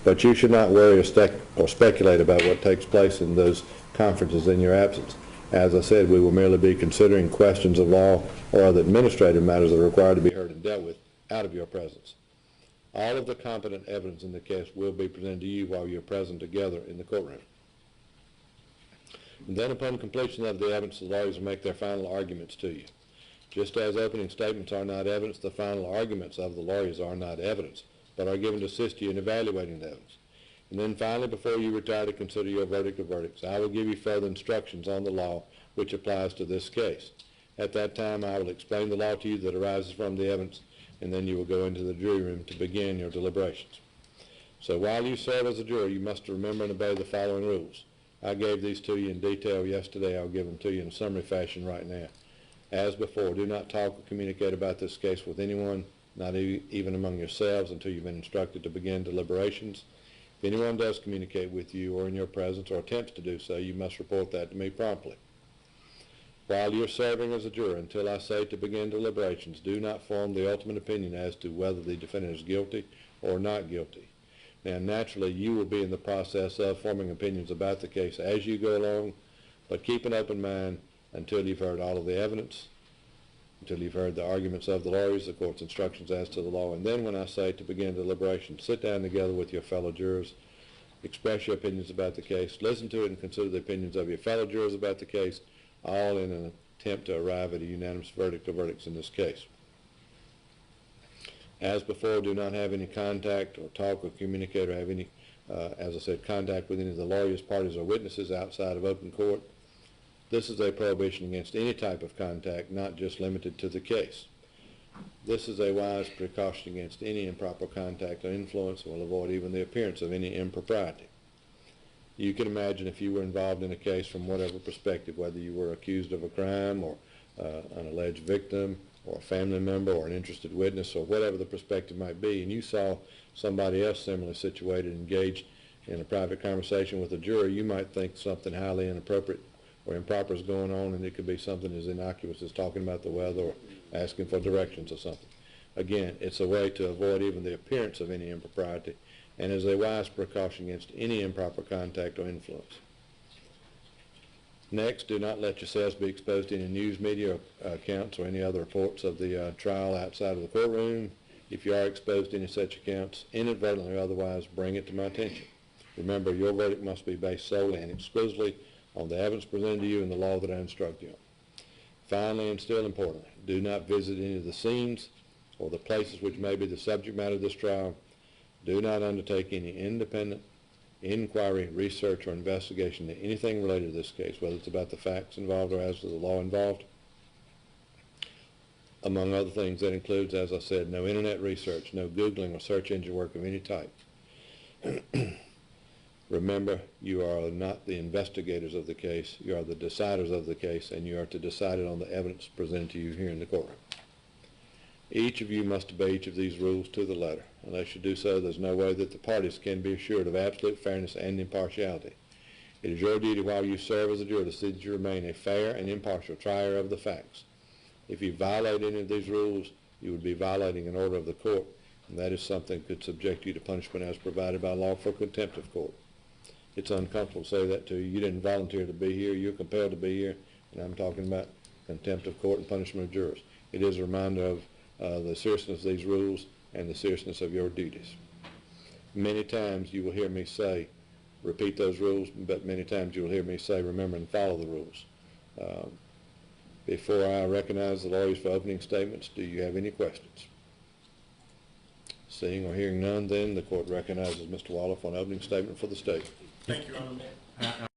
But you should not worry or speculate about what takes place in those conferences in your absence. As I said, we will merely be considering questions of law or other administrative matters that are required to be heard and dealt with out of your presence. All of the competent evidence in the case will be presented to you while you're present together in the courtroom. And then upon completion of the evidence, the lawyers will make their final arguments to you. Just as opening statements are not evidence, the final arguments of the lawyers are not evidence, but are given to assist you in evaluating the evidence. And then finally, before you retire to consider your verdict or verdicts, I will give you further instructions on the law which applies to this case. At that time, I will explain the law to you that arises from the evidence, and then you will go into the jury room to begin your deliberations. So while you serve as a juror, you must remember and obey the following rules. I gave these to you in detail yesterday. I'll give them to you in summary fashion right now. As before, do not talk or communicate about this case with anyone, not even among yourselves, until you've been instructed to begin deliberations. If anyone does communicate with you or in your presence or attempts to do so, you must report that to me promptly. While you're serving as a juror, until I say to begin deliberations, do not form the ultimate opinion as to whether the defendant is guilty or not guilty. Now, naturally, you will be in the process of forming opinions about the case as you go along, but keep an open mind until you've heard all of the evidence, until you've heard the arguments of the lawyers, the court's instructions as to the law, and then when I say to begin deliberations, sit down together with your fellow jurors, express your opinions about the case, listen to it and consider the opinions of your fellow jurors about the case, all in an attempt to arrive at a unanimous verdict or verdicts in this case. As before, do not have any contact or talk or communicate or have any, as I said, contact with any of the lawyers, parties, or witnesses outside of open court. This is a prohibition against any type of contact, not just limited to the case. This is a wise precaution against any improper contact or influence and will avoid even the appearance of any impropriety. You can imagine if you were involved in a case from whatever perspective, whether you were accused of a crime or an alleged victim or a family member or an interested witness or whatever the perspective might be, and you saw somebody else similarly situated engaged in a private conversation with a juror, you might think something highly inappropriate or improper is going on, and it could be something as innocuous as talking about the weather or asking for directions or something. Again, it's a way to avoid even the appearance of any impropriety and is a wise precaution against any improper contact or influence. Next, do not let yourselves be exposed to any news media accounts or any other reports of the trial outside of the courtroom. If you are exposed to any such accounts, inadvertently or otherwise, bring it to my attention. Remember, your verdict must be based solely and exclusively on the evidence presented to you and the law that I instruct you on. Finally, and still importantly, do not visit any of the scenes or the places which may be the subject matter of this trial. Do not undertake any independent inquiry, research, or investigation into anything related to this case, whether it's about the facts involved or as to the law involved. Among other things, that includes, as I said, no internet research, no Googling or search engine work of any type. Remember, you are not the investigators of the case, you are the deciders of the case, and you are to decide it on the evidence presented to you here in the courtroom. Each of you must obey each of these rules to the letter. Unless you do so, there's no way that the parties can be assured of absolute fairness and impartiality. It is your duty while you serve as a juror to see that you remain a fair and impartial trier of the facts. If you violate any of these rules, you would be violating an order of the court, and that is something that could subject you to punishment as provided by law for contempt of court. It's uncomfortable to say that to you. You didn't volunteer to be here. You're compelled to be here, and I'm talking about contempt of court and punishment of jurors. It is a reminder of the seriousness of these rules and the seriousness of your duties. Many times you will hear me say, repeat those rules, but many times you will hear me say, remember and follow the rules. Before I recognize the lawyers for opening statements, do you have any questions? Seeing or hearing none, then the court recognizes Mr. Waller for an opening statement for the state. Thank you, Your Honor.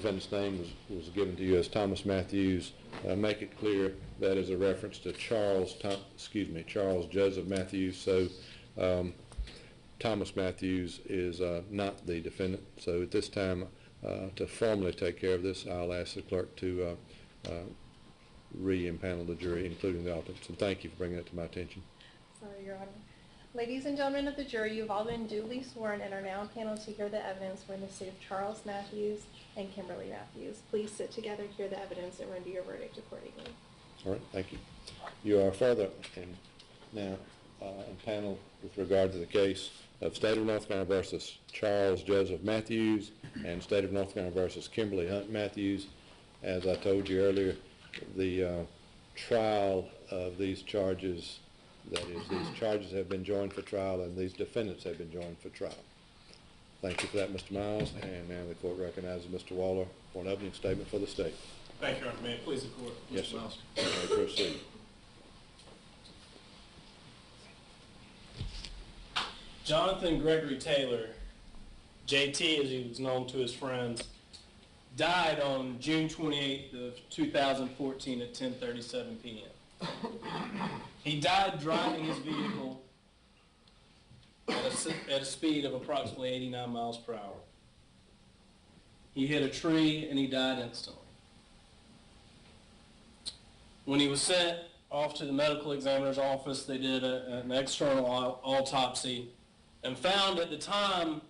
defendant's name was given to you as Thomas Matthews. Make it clear that is a reference to Charles Joseph Matthews. So Thomas Matthews is not the defendant. So at this time, to formally take care of this, I'll ask the clerk to re-impanel the jury, including the alternates. And thank you for bringing that to my attention. Sorry, Your Honor. Ladies and gentlemen of the jury, you've all been duly sworn and are now paneled to hear the evidence for the state of Charles Matthews and Kimberly Matthews. Please sit together, hear the evidence, and render your verdict accordingly. All right, thank you. You are further now impaneled with regard to the case of State of North Carolina versus Charles Joseph Matthews and State of North Carolina versus Kimberly Hunt Matthews. As I told you earlier, the trial of these charges, that is, these charges have been joined for trial and these defendants have been joined for trial. Thank you for that, Mr. Miles. And now the court recognizes Mr. Waller for an opening statement for the state. Thank you, Your Honor. May it please the court. Yes, sir. Miles. You may proceed. Jonathan Gregory Taylor, JT as he was known to his friends, died on June 28th of 2014 at 10:37 p.m. He died driving his vehicle at a speed of approximately 89 miles per hour. He hit a tree and he died instantly. When he was sent off to the medical examiner's office, they did an external autopsy and found at the time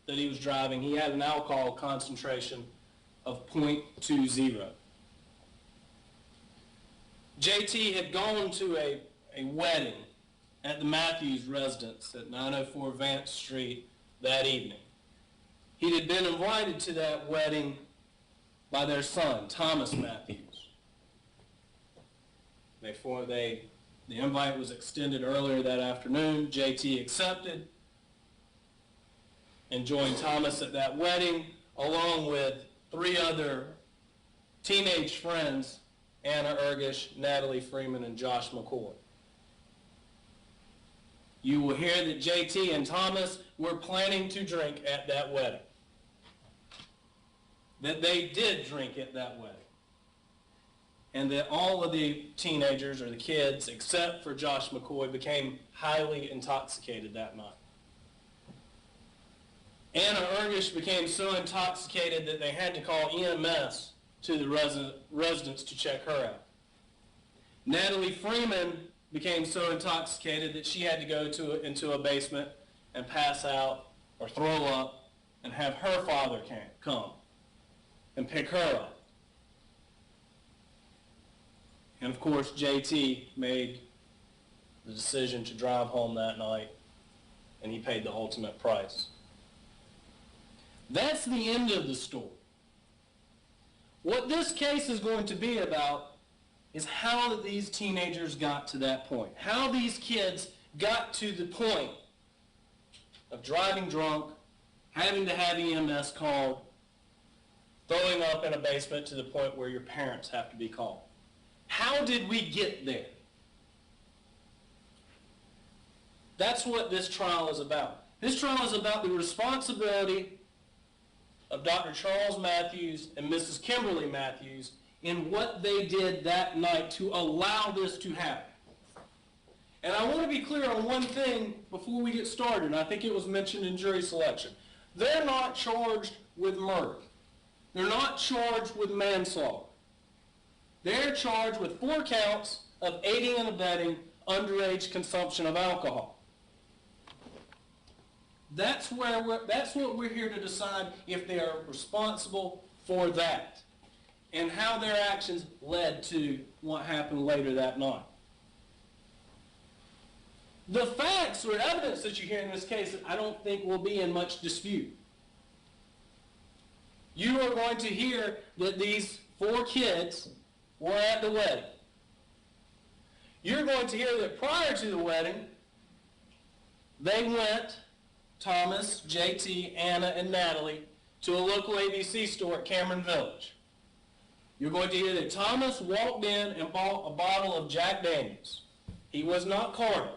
that he was driving, he had an alcohol concentration of 0.20. JT had gone to a wedding at the Matthews residence at 904 Vance Street that evening. He had been invited to that wedding by their son, Thomas Matthews. The invite was extended earlier that afternoon. JT accepted and joined Thomas at that wedding, along with 3 other teenage friends, Anna Ergish, Natalie Freeman, and Josh McCoy. You will hear that JT and Thomas were planning to drink at that wedding. That they did drink at that wedding. And that all of the teenagers, or the kids, except for Josh McCoy, became highly intoxicated that night. Anna Ergish became so intoxicated that they had to call EMS to the residence to check her out. Natalie Freeman became so intoxicated that she had to go into a basement and pass out or throw up and have her father come and pick her up. And of course, JT made the decision to drive home that night, and he paid the ultimate price. That's the end of the story. What this case is going to be about is how these teenagers got to that point. How these kids got to the point of driving drunk, having to have EMS called, throwing up in a basement to the point where your parents have to be called. How did we get there? That's what this trial is about. This trial is about the responsibility of Dr. Charles Matthews and Mrs. Kimberly Matthews in what they did that night to allow this to happen. And I want to be clear on one thing before we get started, and I think it was mentioned in jury selection. They're not charged with murder. They're not charged with manslaughter. They're charged with 4 counts of aiding and abetting underage consumption of alcohol. That's what we're here to decide, if they are responsible for that and how their actions led to what happened later that night. The facts or evidence that you hear in this case, I don't think will be in much dispute. You are going to hear that these 4 kids were at the wedding. You're going to hear that prior to the wedding, they went, Thomas, JT, Anna, and Natalie, to a local ABC store at Cameron Village. You're going to hear that Thomas walked in and bought a bottle of Jack Daniels. He was not carded.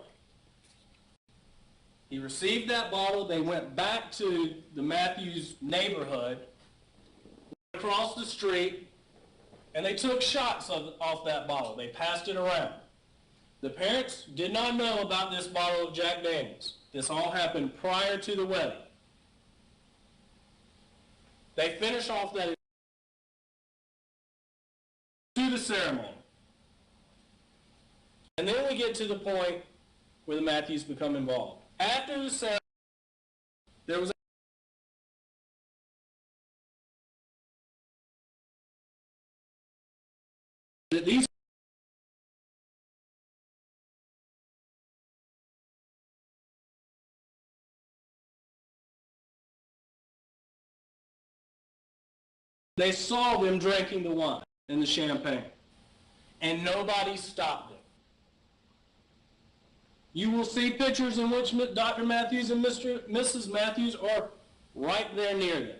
He received that bottle. They went back to the Matthews neighborhood across the street, and they took shots off that bottle. They passed it around. The parents did not know about this bottle of Jack Daniels. This all happened prior to the wedding. They finish off that to the ceremony. And then we get to the point where the Matthews become involved. After the ceremony, there was these they saw them drinking the wine and the champagne, and nobody stopped them. You will see pictures in which Dr. Matthews and Mrs. Matthews are right there near them,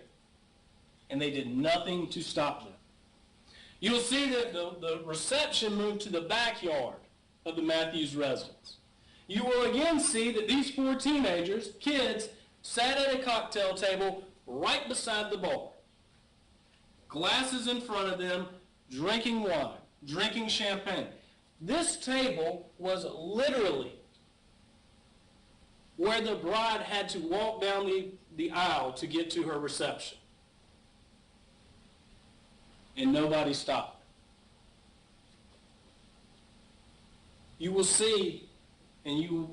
and they did nothing to stop them. You'll see that the reception moved to the backyard of the Matthews residence. You will again see that these four teenagers, kids, sat at a cocktail table right beside the bar. Glasses in front of them, drinking wine, drinking champagne. This table was literally where the bride had to walk down the aisle to get to her reception. And nobody stopped. You will see and you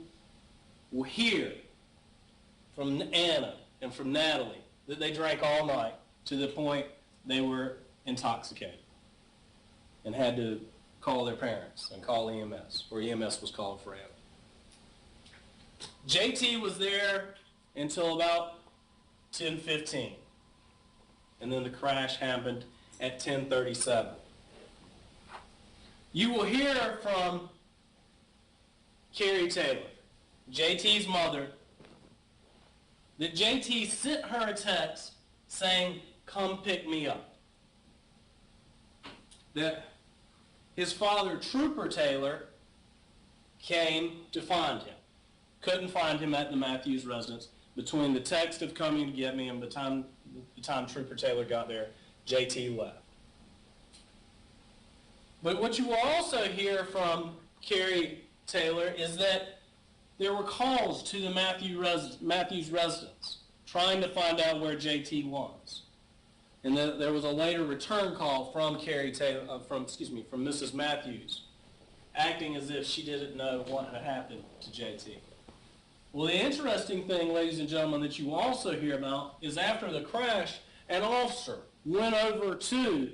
will hear from Anna and from Natalie that they drank all night to the point they were intoxicated and had to call their parents and call EMS, or EMS was called for Anna. JT was there until about 10:15, and then the crash happened at 10:37. You will hear from Carrie Taylor, JT's mother, that JT sent her a text saying, "Come pick me up." That his father, Trooper Taylor, came to find him. Couldn't find him at the Matthews residence. Between the text of coming to get me and the time Trooper Taylor got there, JT left. But what you will also hear from Carrie Taylor is that there were calls to the Matthews residence trying to find out where JT was. And there was a later return call from Carrie Taylor, from Mrs. Matthews, acting as if she didn't know what had happened to JT. Well, the interesting thing, ladies and gentlemen, that you also hear about is after the crash, an officer went over to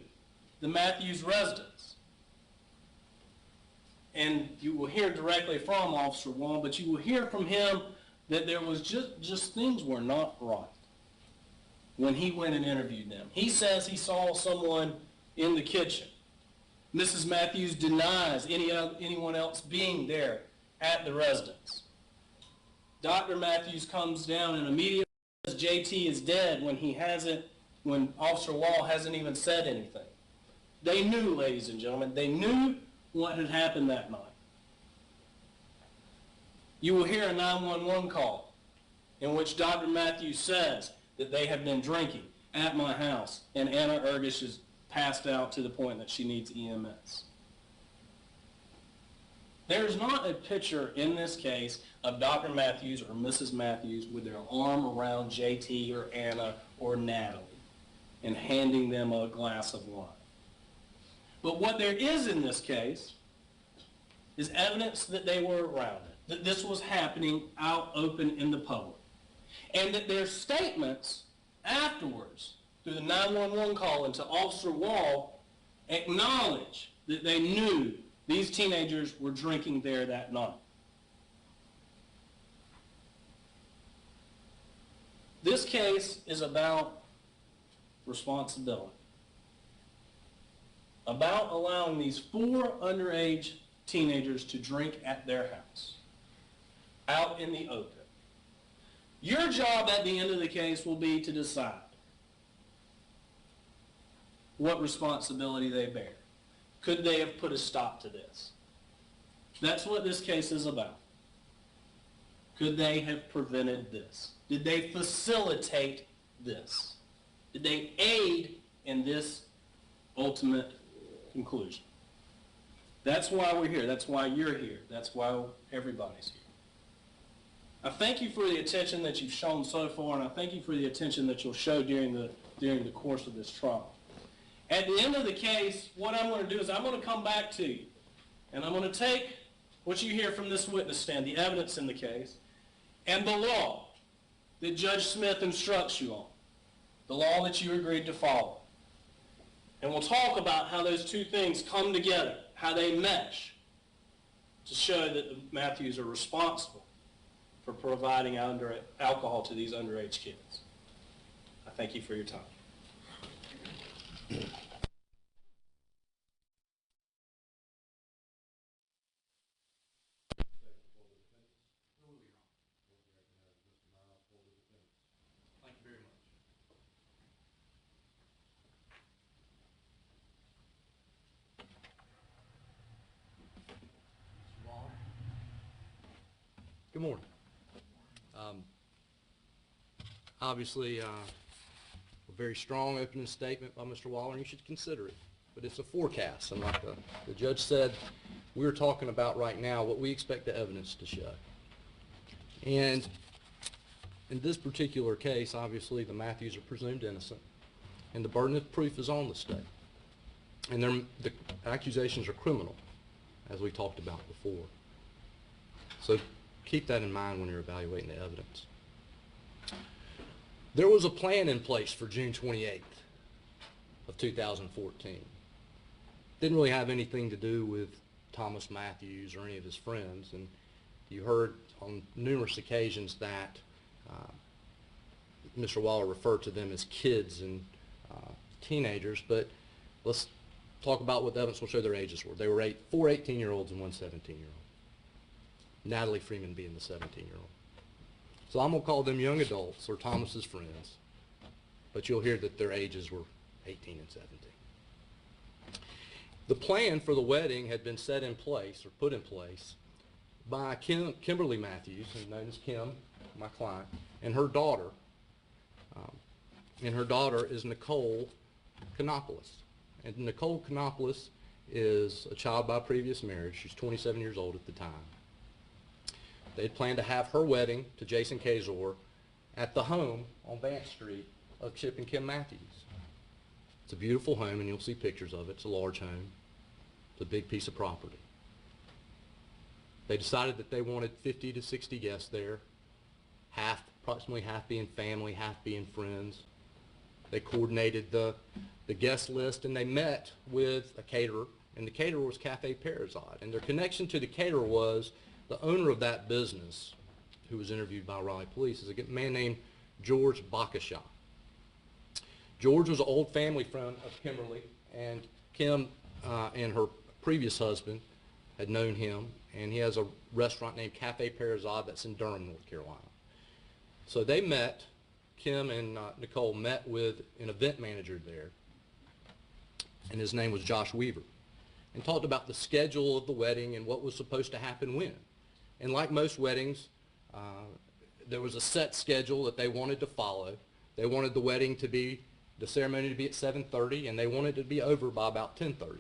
the Matthews residence. And you will hear directly from Officer Wall, but you will hear from him that there was just things were not right when he went and interviewed them. He says he saw someone in the kitchen. Mrs. Matthews denies anyone else being there at the residence. Dr. Matthews comes down and immediately says JT is dead when Officer Wall hasn't even said anything. They knew, ladies and gentlemen, they knew what had happened that night. You will hear a 911 call in which Dr. Matthews says that they have been drinking at my house and Anna Ergish is passed out to the point that she needs EMS. There's not a picture in this case of Dr. Matthews or Mrs. Matthews with their arm around JT or Anna or Natalie and handing them a glass of wine. But what there is in this case is evidence that they were around it, that this was happening out open in the public, and that their statements afterwards through the 911 call and to Officer Wall acknowledge that they knew these teenagers were drinking there that night. This case is about responsibility, about allowing these four underage teenagers to drink at their house, out in the open. Your job at the end of the case will be to decide what responsibility they bear. Could they have put a stop to this? That's what this case is about. Could they have prevented this? Did they facilitate this? Did they aid in this ultimate conclusion. That's why we're here. That's why you're here. That's why everybody's here. I thank you for the attention that you've shown so far, and I thank you for the attention that you'll show during the course of this trial. At the end of the case, what I'm going to do is I'm going to come back to you, and I'm going to take what you hear from this witness stand, the evidence in the case, and the law that Judge Smith instructs you on, the law that you agreed to follow. And we'll talk about how those two things come together, how they mesh, to show that the Matthews are responsible for providing alcohol to these underage kids. I thank you for your time. Thank you very much. Good morning. Obviously, a very strong opening statement by Mr. Waller, and you should consider it. But it's a forecast, and like the judge said, we're talking about right now what we expect the evidence to show. And in this particular case, obviously, the Matthews are presumed innocent, and the burden of proof is on the state. And the accusations are criminal, as we talked about before. So keep that in mind when you're evaluating the evidence. There was a plan in place for June 28th of 2014. Didn't really have anything to do with Thomas Matthews or any of his friends, and you heard on numerous occasions that Mr. Waller referred to them as kids and teenagers, but let's talk about what the evidence will show their ages were. They were four 18-year-olds and one 17-year-old. Natalie Freeman being the 17-year-old. So I'm going to call them young adults or Thomas's friends, but you'll hear that their ages were 18 and 17. The plan for the wedding had been set in place or put in place by Kimberly Matthews, known as Kim, my client, and her daughter. And her daughter is Nicole Kanopoulos. And Nicole Kanopoulos is a child by previous marriage. She's 27 years old at the time. They had planned to have her wedding to Jason Kazor at the home on Vance Street of Chip and Kim Matthews. It's a beautiful home, and you'll see pictures of it. It's a large home. It's a big piece of property. They decided that they wanted 50 to 60 guests there, approximately half being family, half being friends. They coordinated the guest list, and they met with a caterer, and the caterer was Cafe Parazad. And their connection to the caterer was the owner of that business, who was interviewed by Raleigh police, is a man named George Bakasha. George was an old family friend of Kimberly, and Kim and her previous husband had known him, and he has a restaurant named Cafe Parazad that's in Durham, North Carolina. So they met, Kim and Nicole met with an event manager there, and his name was Josh Weaver, and talked about the schedule of the wedding and what was supposed to happen when. And like most weddings, there was a set schedule that they wanted to follow. They wanted the wedding to be, the ceremony to be at 7:30, and they wanted it to be over by about 10:30.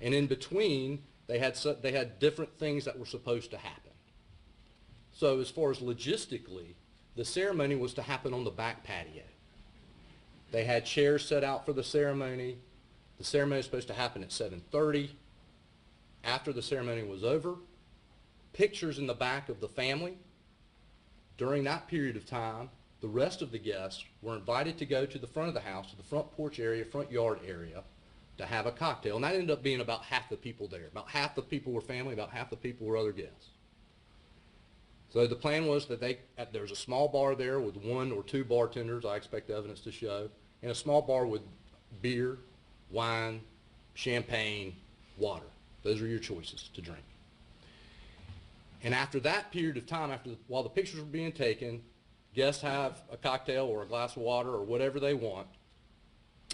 And in between, they had different things that were supposed to happen. So as far as logistically, the ceremony was to happen on the back patio. They had chairs set out for the ceremony. The ceremony was supposed to happen at 7:30. After the ceremony was over, pictures in the back of the family. During that period of time, the rest of the guests were invited to go to the front of the house, to the front porch area, front yard area, to have a cocktail. And that ended up being about half the people there. About half the people were family, about half the people were other guests. So the plan was that there was a small bar there with one or two bartenders, I expect the evidence to show, and a small bar with beer, wine, champagne, water. Those are your choices to drink. And after that period of time, while the pictures were being taken, guests have a cocktail or a glass of water or whatever they want.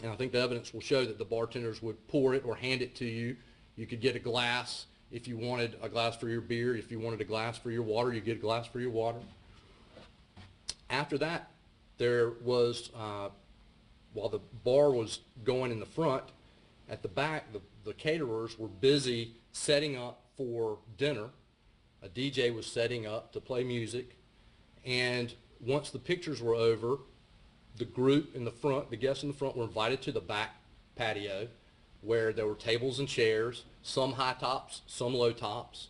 And I think the evidence will show that the bartenders would pour it or hand it to you. You could get a glass if you wanted a glass for your beer. If you wanted a glass for your water, you get a glass for your water. After that, there was while the bar was going in the front, at the back, the caterers were busy setting up for dinner. A DJ was setting up to play music. And once the pictures were over, the group in the front, the guests in the front, were invited to the back patio where there were tables and chairs, some high tops, some low tops.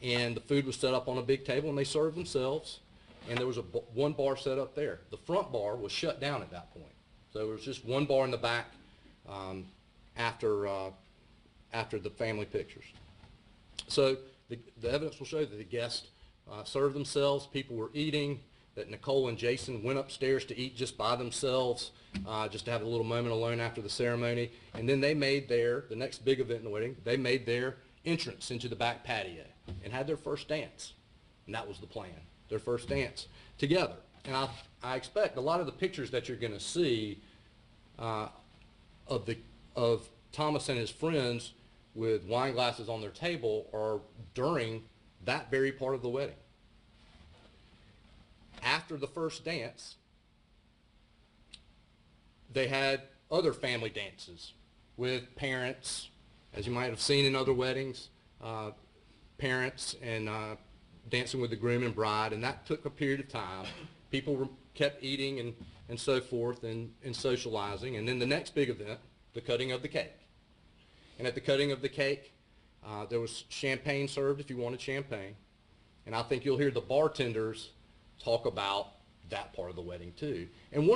And the food was set up on a big table, and they served themselves. And there was one bar set up there. The front bar was shut down at that point. So there was just one bar in the back after the family pictures. So the evidence will show that the guests served themselves, people were eating, that Nicole and Jason went upstairs to eat just by themselves, just to have a little moment alone after the ceremony. And then they made the next big event in the wedding, they made their entrance into the back patio and had their first dance. And that was the plan, their first dance together. And I expect a lot of the pictures that you're going to see of Thomas and his friends with wine glasses on their table are during that very part of the wedding. After the first dance, they had other family dances with parents, as you might have seen in other weddings, parents and dancing with the groom and bride, and that took a period of time. People kept eating and so forth and socializing, and then the next big event, the cutting of the cake. And at the cutting of the cake, there was champagne served if you wanted champagne, and I think you'll hear the bartenders talk about that part of the wedding too. And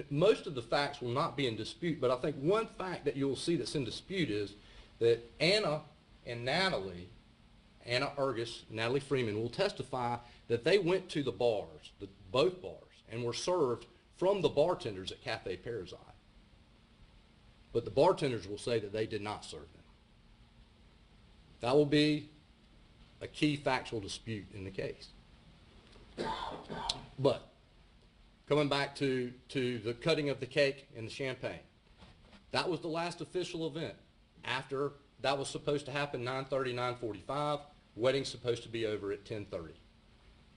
most of the facts will not be in dispute, but I think one fact that you'll see that's in dispute is that Anna and Natalie, Anna Urgis, Natalie Freeman, will testify that they went to the bars, both bars, and were served from the bartenders at Cafe Paradise. But the bartenders will say that they did not serve them. That will be a key factual dispute in the case. But coming back to the cutting of the cake and the champagne, that was the last official event. After that was supposed to happen 9:30, 9:45. Wedding's supposed to be over at 10:30.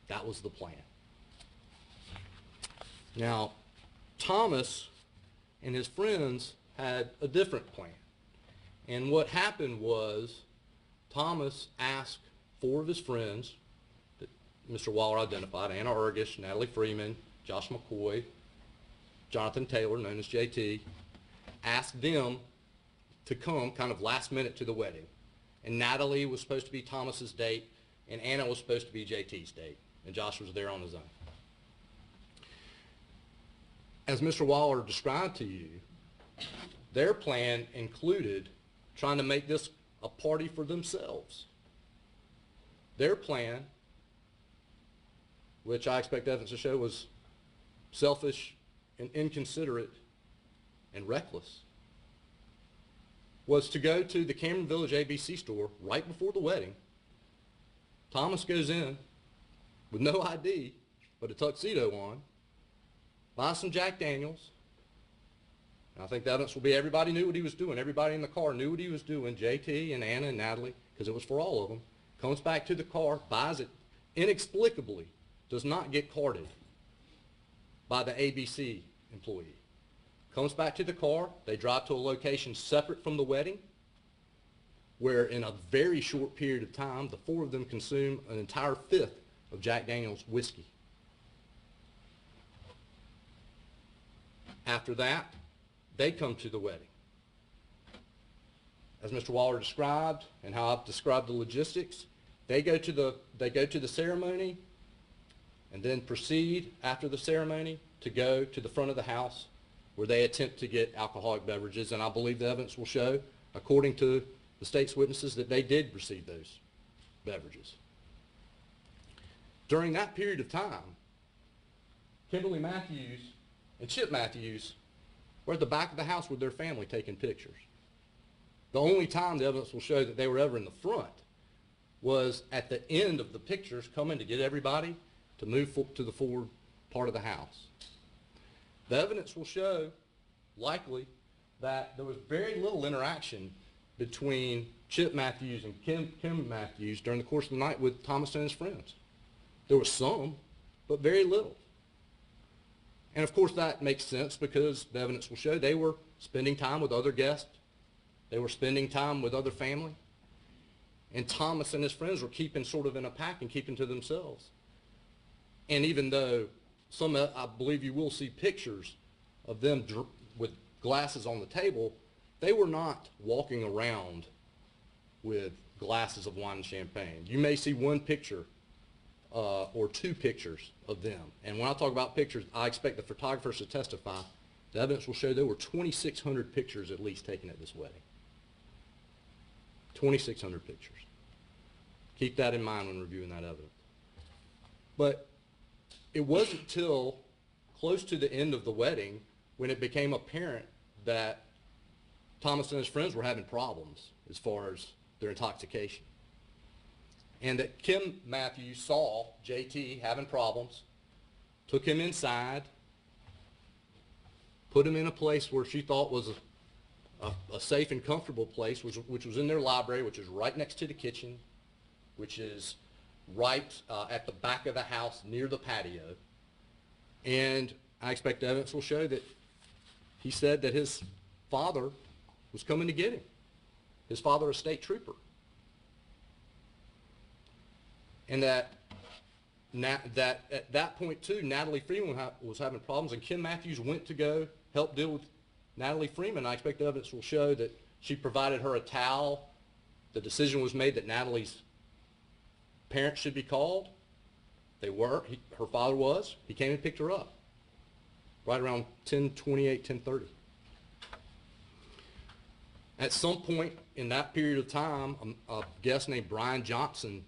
That was the plan. Now, Thomas and his friends had a different plan. And what happened was Thomas asked four of his friends that Mr. Waller identified, Anna Urgish, Natalie Freeman, Josh McCoy, Jonathan Taylor, known as JT, asked them to come kind of last minute to the wedding. And Natalie was supposed to be Thomas's date, and Anna was supposed to be JT's date, and Josh was there on his own. As Mr. Waller described to you, their plan included trying to make this a party for themselves. Their plan, which I expect evidence to show was selfish and inconsiderate and reckless, was to go to the Cameron Village ABC store right before the wedding. Thomas goes in with no ID but a tuxedo on, buys some Jack Daniels. And I think the evidence will be everybody knew what he was doing. Everybody in the car knew what he was doing, JT and Anna and Natalie, because it was for all of them. Comes back to the car, buys it, inexplicably does not get carded by the ABC employee. Comes back to the car, they drive to a location separate from the wedding, where in a very short period of time, the four of them consume an entire fifth of Jack Daniel's whiskey. After that, they come to the wedding. As Mr. Waller described, and how I've described the logistics, they go to the ceremony, and then proceed after the ceremony to go to the front of the house, where they attempt to get alcoholic beverages, and I believe the evidence will show, according to the state's witnesses, that they did receive those beverages. During that period of time, Kimberly Matthews and Chip Matthews were at the back of the house with their family taking pictures. The only time the evidence will show that they were ever in the front was at the end of the pictures, coming to get everybody to move to the forward part of the house. The evidence will show, likely, that there was very little interaction between Chip Matthews and Kim Matthews during the course of the night with Thomas and his friends. There was some, but very little. And of course that makes sense because the evidence will show they were spending time with other guests. They were spending time with other family. And Thomas and his friends were keeping sort of in a pack and keeping to themselves. And even though I believe you will see pictures of them with glasses on the table, they were not walking around with glasses of wine and champagne. You may see one picture or two pictures of them. And when I talk about pictures, I expect the photographers to testify. The evidence will show there were 2,600 pictures at least taken at this wedding. 2,600 pictures. Keep that in mind when reviewing that evidence. But it wasn't until close to the end of the wedding when it became apparent that Thomas and his friends were having problems as far as their intoxication. And that Kim Matthews saw JT having problems, took him inside, put him in a place where she thought was a safe and comfortable place, which was in their library, which is right next to the kitchen, which is right at the back of the house near the patio. And I expect the evidence will show that he said that his father was coming to get him. His father, a state trooper. And that at that point too, Natalie Freeman was having problems, and Kim Matthews went to go help deal with Natalie Freeman. I expect the evidence will show that she provided her a towel. The decision was made that Natalie's parents should be called. They were. Her father was. He came and picked her up right around 10:28, 10:30. At some point in that period of time, a guest named Brian Johnson,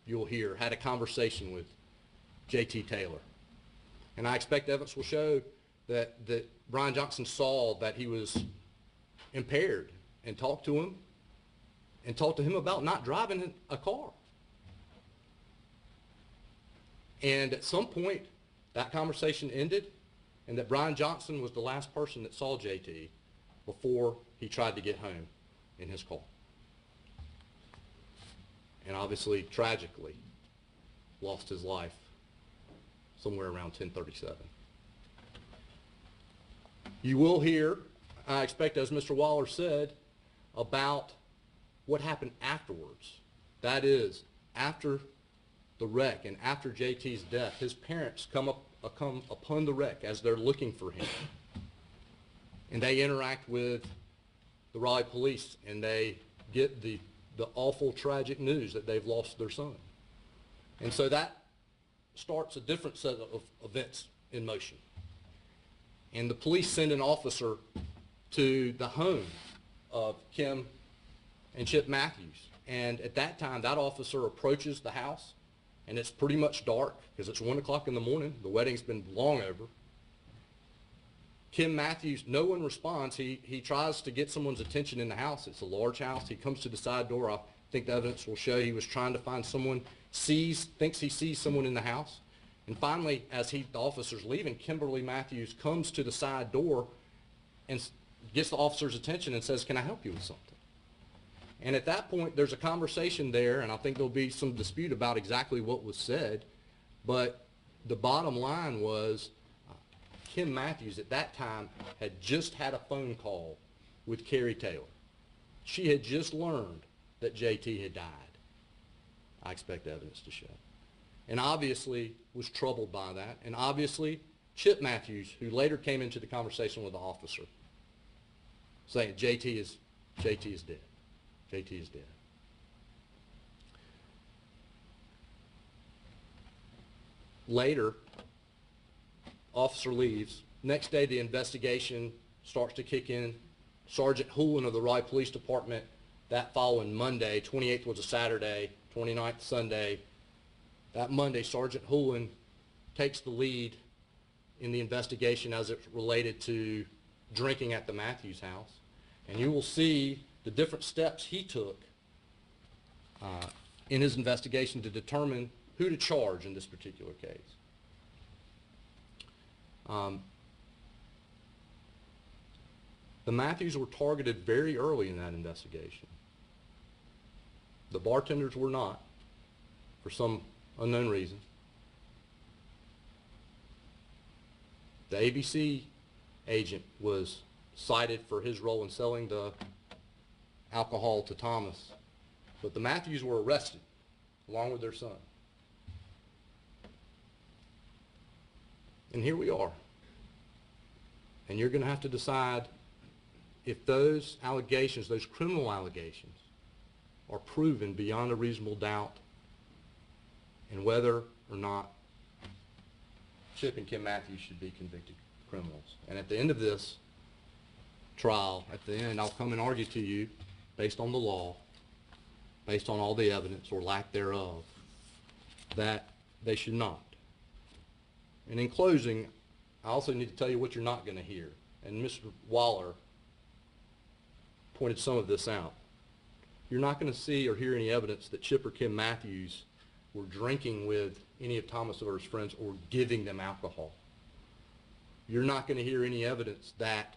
you'll hear, had a conversation with J.T. Taylor. And I expect evidence will show that Brian Johnson saw that he was impaired and talked to him about not driving a car. And at some point, that conversation ended, and that Brian Johnson was the last person that saw JT before he tried to get home in his car. And obviously, tragically, lost his life somewhere around 10:37. You will hear, I expect, as Mr. Waller said, about what happened afterwards. That is, after the wreck and after JT's death, his parents come upon the wreck as they're looking for him. And they interact with the Raleigh police, and they get the awful, tragic news that they've lost their son. And so that starts a different set of events in motion. And the police send an officer to the home of Kim and Chip Matthews. And at that time, that officer approaches the house, and it's pretty much dark because it's 1 o'clock in the morning. The wedding's been long over. Kim Matthews, no one responds. He tries to get someone's attention in the house. It's a large house. He comes to the side door. I think the evidence will show he was trying to find someone, thinks he sees someone in the house. And finally, as the officer's leaving, Kimberly Matthews comes to the side door and gets the officer's attention and says, "Can I help you with something?" And at that point, there's a conversation there, and I think there'll be some dispute about exactly what was said. But the bottom line was Kim Matthews at that time had just had a phone call with Carrie Taylor. She had just learned that JT had died, I expect evidence to show. And obviously was troubled by that. And obviously Chip Matthews, who later came into the conversation with the officer, saying JT is dead. JT is dead. Later, officer leaves. Next day, the investigation starts to kick in. Sergeant Hoolan of the Raleigh Police Department, that following Monday, 28th was a Saturday, 29th Sunday. That Monday, Sergeant Hoolan takes the lead in the investigation as it related to drinking at the Matthews house. And you will see the different steps he took in his investigation to determine who to charge in this particular case. The Matthews were targeted very early in that investigation. The bartenders were not, for some unknown reason. The ABC agent was cited for his role in selling the alcohol to Thomas, but the Matthews were arrested along with their son. And here we are. And you're going to have to decide if those allegations, those criminal allegations, are proven beyond a reasonable doubt, and whether or not Chip and Kim Matthews should be convicted criminals. And at the end of this trial, at the end, I'll come and argue to you, based on the law, based on all the evidence or lack thereof, that they should not. And in closing, I also need to tell you what you're not going to hear. And Mr. Waller pointed some of this out. You're not going to see or hear any evidence that Chip or Kim Matthews were drinking with any of Thomas or his friends or giving them alcohol. You're not going to hear any evidence that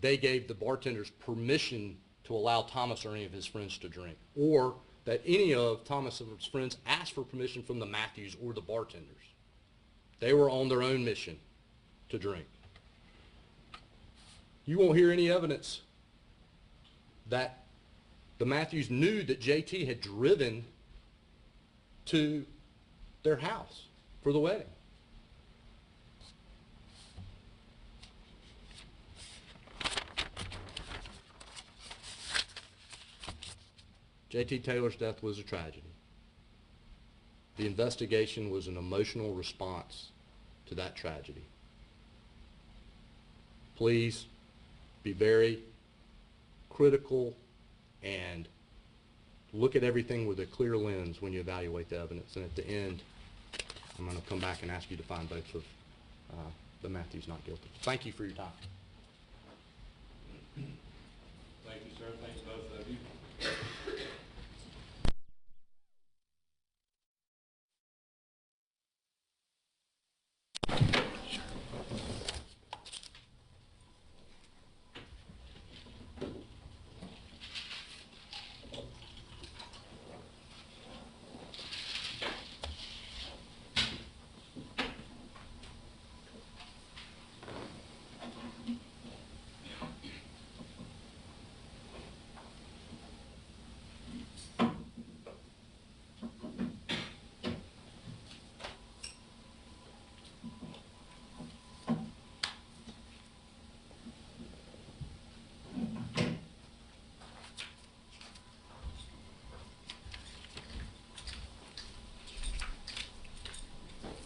they gave the bartenders permission to allow Thomas or any of his friends to drink, or that any of Thomas or his friends asked for permission from the Matthews or the bartenders. They were on their own mission to drink. You won't hear any evidence that the Matthews knew that JT had driven to their house for the wedding. JT Taylor's death was a tragedy. The investigation was an emotional response to that tragedy. Please be very critical and look at everything with a clear lens when you evaluate the evidence. And at the end, I'm going to come back and ask you to find both of the Matthews not guilty. Thank you for your time. Thank you, sir. Thanks both of you.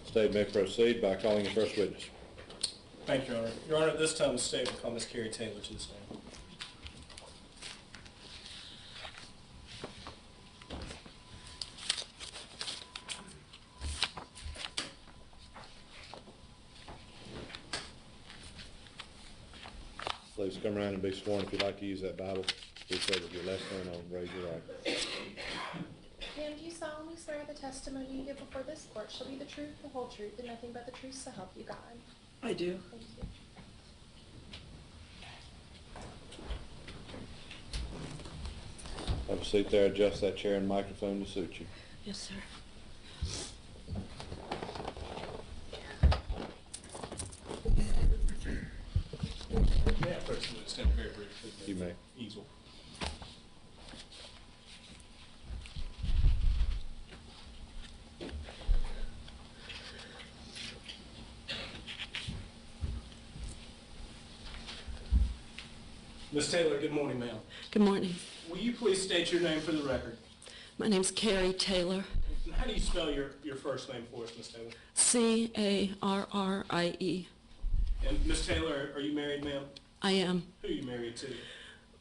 State may proceed by calling the first witness. Thank you, Your Honor. Your Honor, at this time, the state will call Ms. Carrie Taylor to the stand. Please come around and be sworn. If you'd like to use that Bible, please say with your left hand on, raise your right. Ma'am, do you solemnly swear the testimony you give before this court shall be the truth, the whole truth, and nothing but the truth, so help you God? I do. Thank you. Have a seat there, adjust that chair and microphone to suit you. Yes, sir. May I first stand very briefly? You may. Easel. Ms. Taylor, good morning, ma'am. Good morning. Will you please state your name for the record? My name's Carrie Taylor. And how do you spell your first name for us, Ms. Taylor? C-A-R-R-I-E. And Ms. Taylor, are you married, ma'am? I am Who are you married to?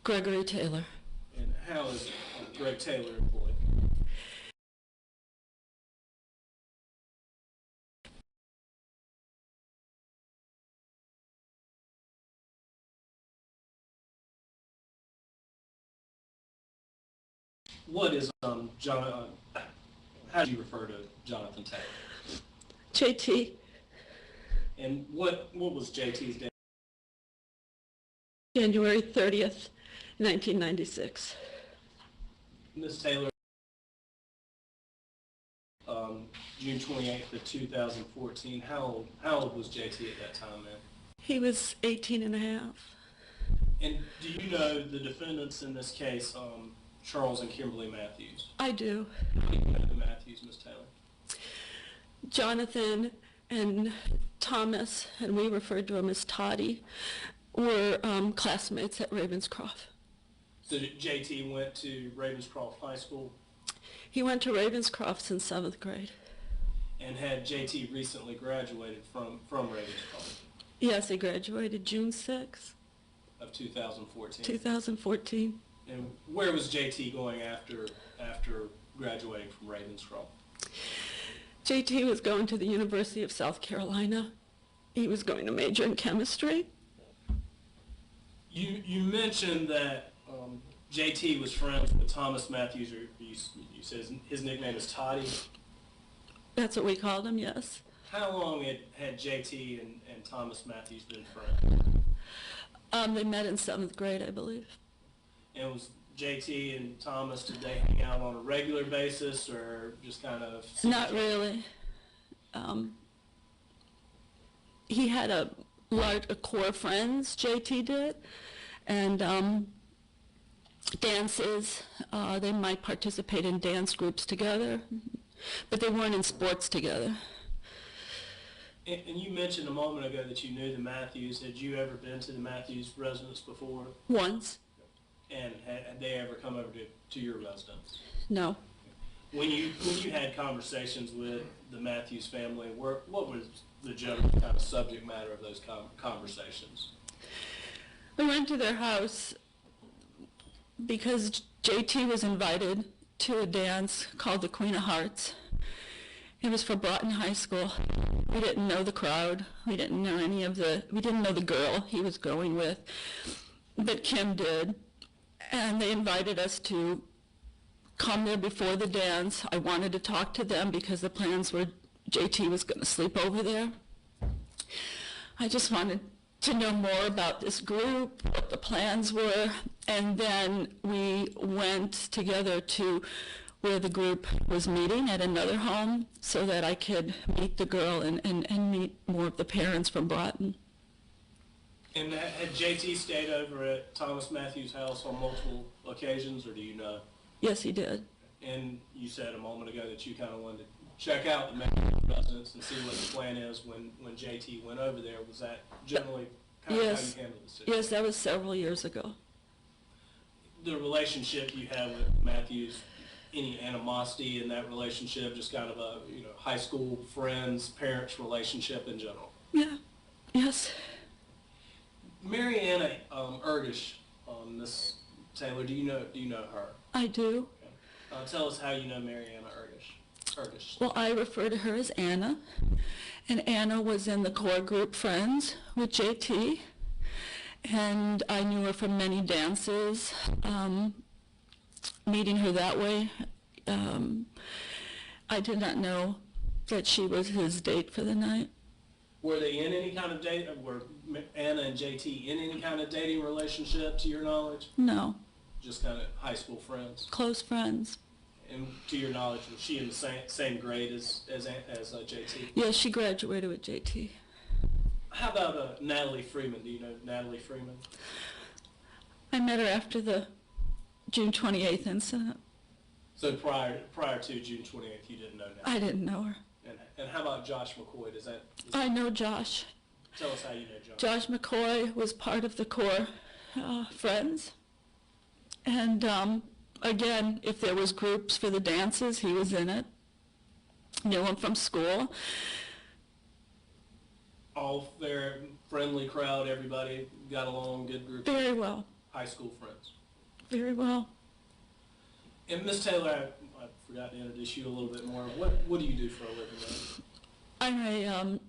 Gregory Taylor. And how is Greg Taylor employed? What is John? How do you refer to Jonathan Taylor? JT, And what was JT's date? January 30th, 1996. Ms. Taylor, June 28th of 2014. How old was JT at that time, man? He was 18 and a half. And do you know the defendants in this case, Charles and Kimberly Matthews? I do. How do you know the Matthews, Ms. Taylor? Jonathan and Thomas, and we referred to him as Toddy, were classmates at Ravenscroft. So JT went to Ravenscroft High School? He went to Ravenscroft since 7th grade. And had JT recently graduated from Ravenscroft? Yes, he graduated June 6th, Of 2014? 2014. And where was JT going after graduating from Ravenscroft? JT was going to the University of South Carolina. He was going to major in chemistry. You mentioned that JT was friends with Thomas Matthews, or you said his nickname is Toddy. That's what we called him, yes. How long had JT and Thomas Matthews been friends? They met in 7th grade, I believe. And was JT and Thomas, did they hang out on a regular basis or just kind of... Not really. He had a core of friends, JT did, and dances. They might participate in dance groups together, but they weren't in sports together. And you mentioned a moment ago that you knew the Matthews. Had you ever been to the Matthews residence before? Once. And had they ever come over to your residence? No. When you had conversations with the Matthews family, what was the general kind of subject matter of those conversations? We went to their house because JT was invited to a dance called the Queen of Hearts. It was for Broughton High School. We didn't know the crowd. We didn't know we didn't know the girl he was going with, but Kim did. And they invited us to come there before the dance. I wanted to talk to them because the plans were JT was going to sleep over there. I just wanted to know more about this group, what the plans were, and then we went together to where the group was meeting at another home so that I could meet the girl and meet more of the parents from Broughton. And had JT stayed over at Thomas Matthews' house on multiple occasions, or do you know? Yes, he did. And you said a moment ago that you kind of wanted to check out the Matthews residence and see what the plan is when JT went over there. Was that generally kind of how you handled the situation? Yes, that was several years ago. The relationship you have with Matthews, any animosity in that relationship, just kind of a high school friends, parents relationship in general? Yeah, yes. Mariana Ergish, Miss Taylor, do you know her? I do. Okay. Tell us how you know Mariana Ergish. Well, I refer to her as Anna, and Anna was in the core group Friends with JT, and I knew her from many dances, meeting her that way. I did not know that she was his date for the night. Were they in any kind of date? Were Anna and JT in any kind of dating relationship, to your knowledge? No. Just kind of high school friends? Close friends. And to your knowledge, was she in the same grade as JT? Yes, she graduated with JT. How about Natalie Freeman? Do you know Natalie Freeman? I met her after the June 28th incident. So prior to June 28th, you didn't know Natalie? I didn't know her. And how about Josh McCoy? I know Josh. Tell us how you know Josh. Josh McCoy was part of the core Friends. And again, if there was groups for the dances, he was in it. Knew him from school. All fair, friendly crowd, everybody got along, good group? Very well. High school friends? Very well. And Miss Taylor, I forgot to introduce you a little bit more. What do you do for a living then? I'm a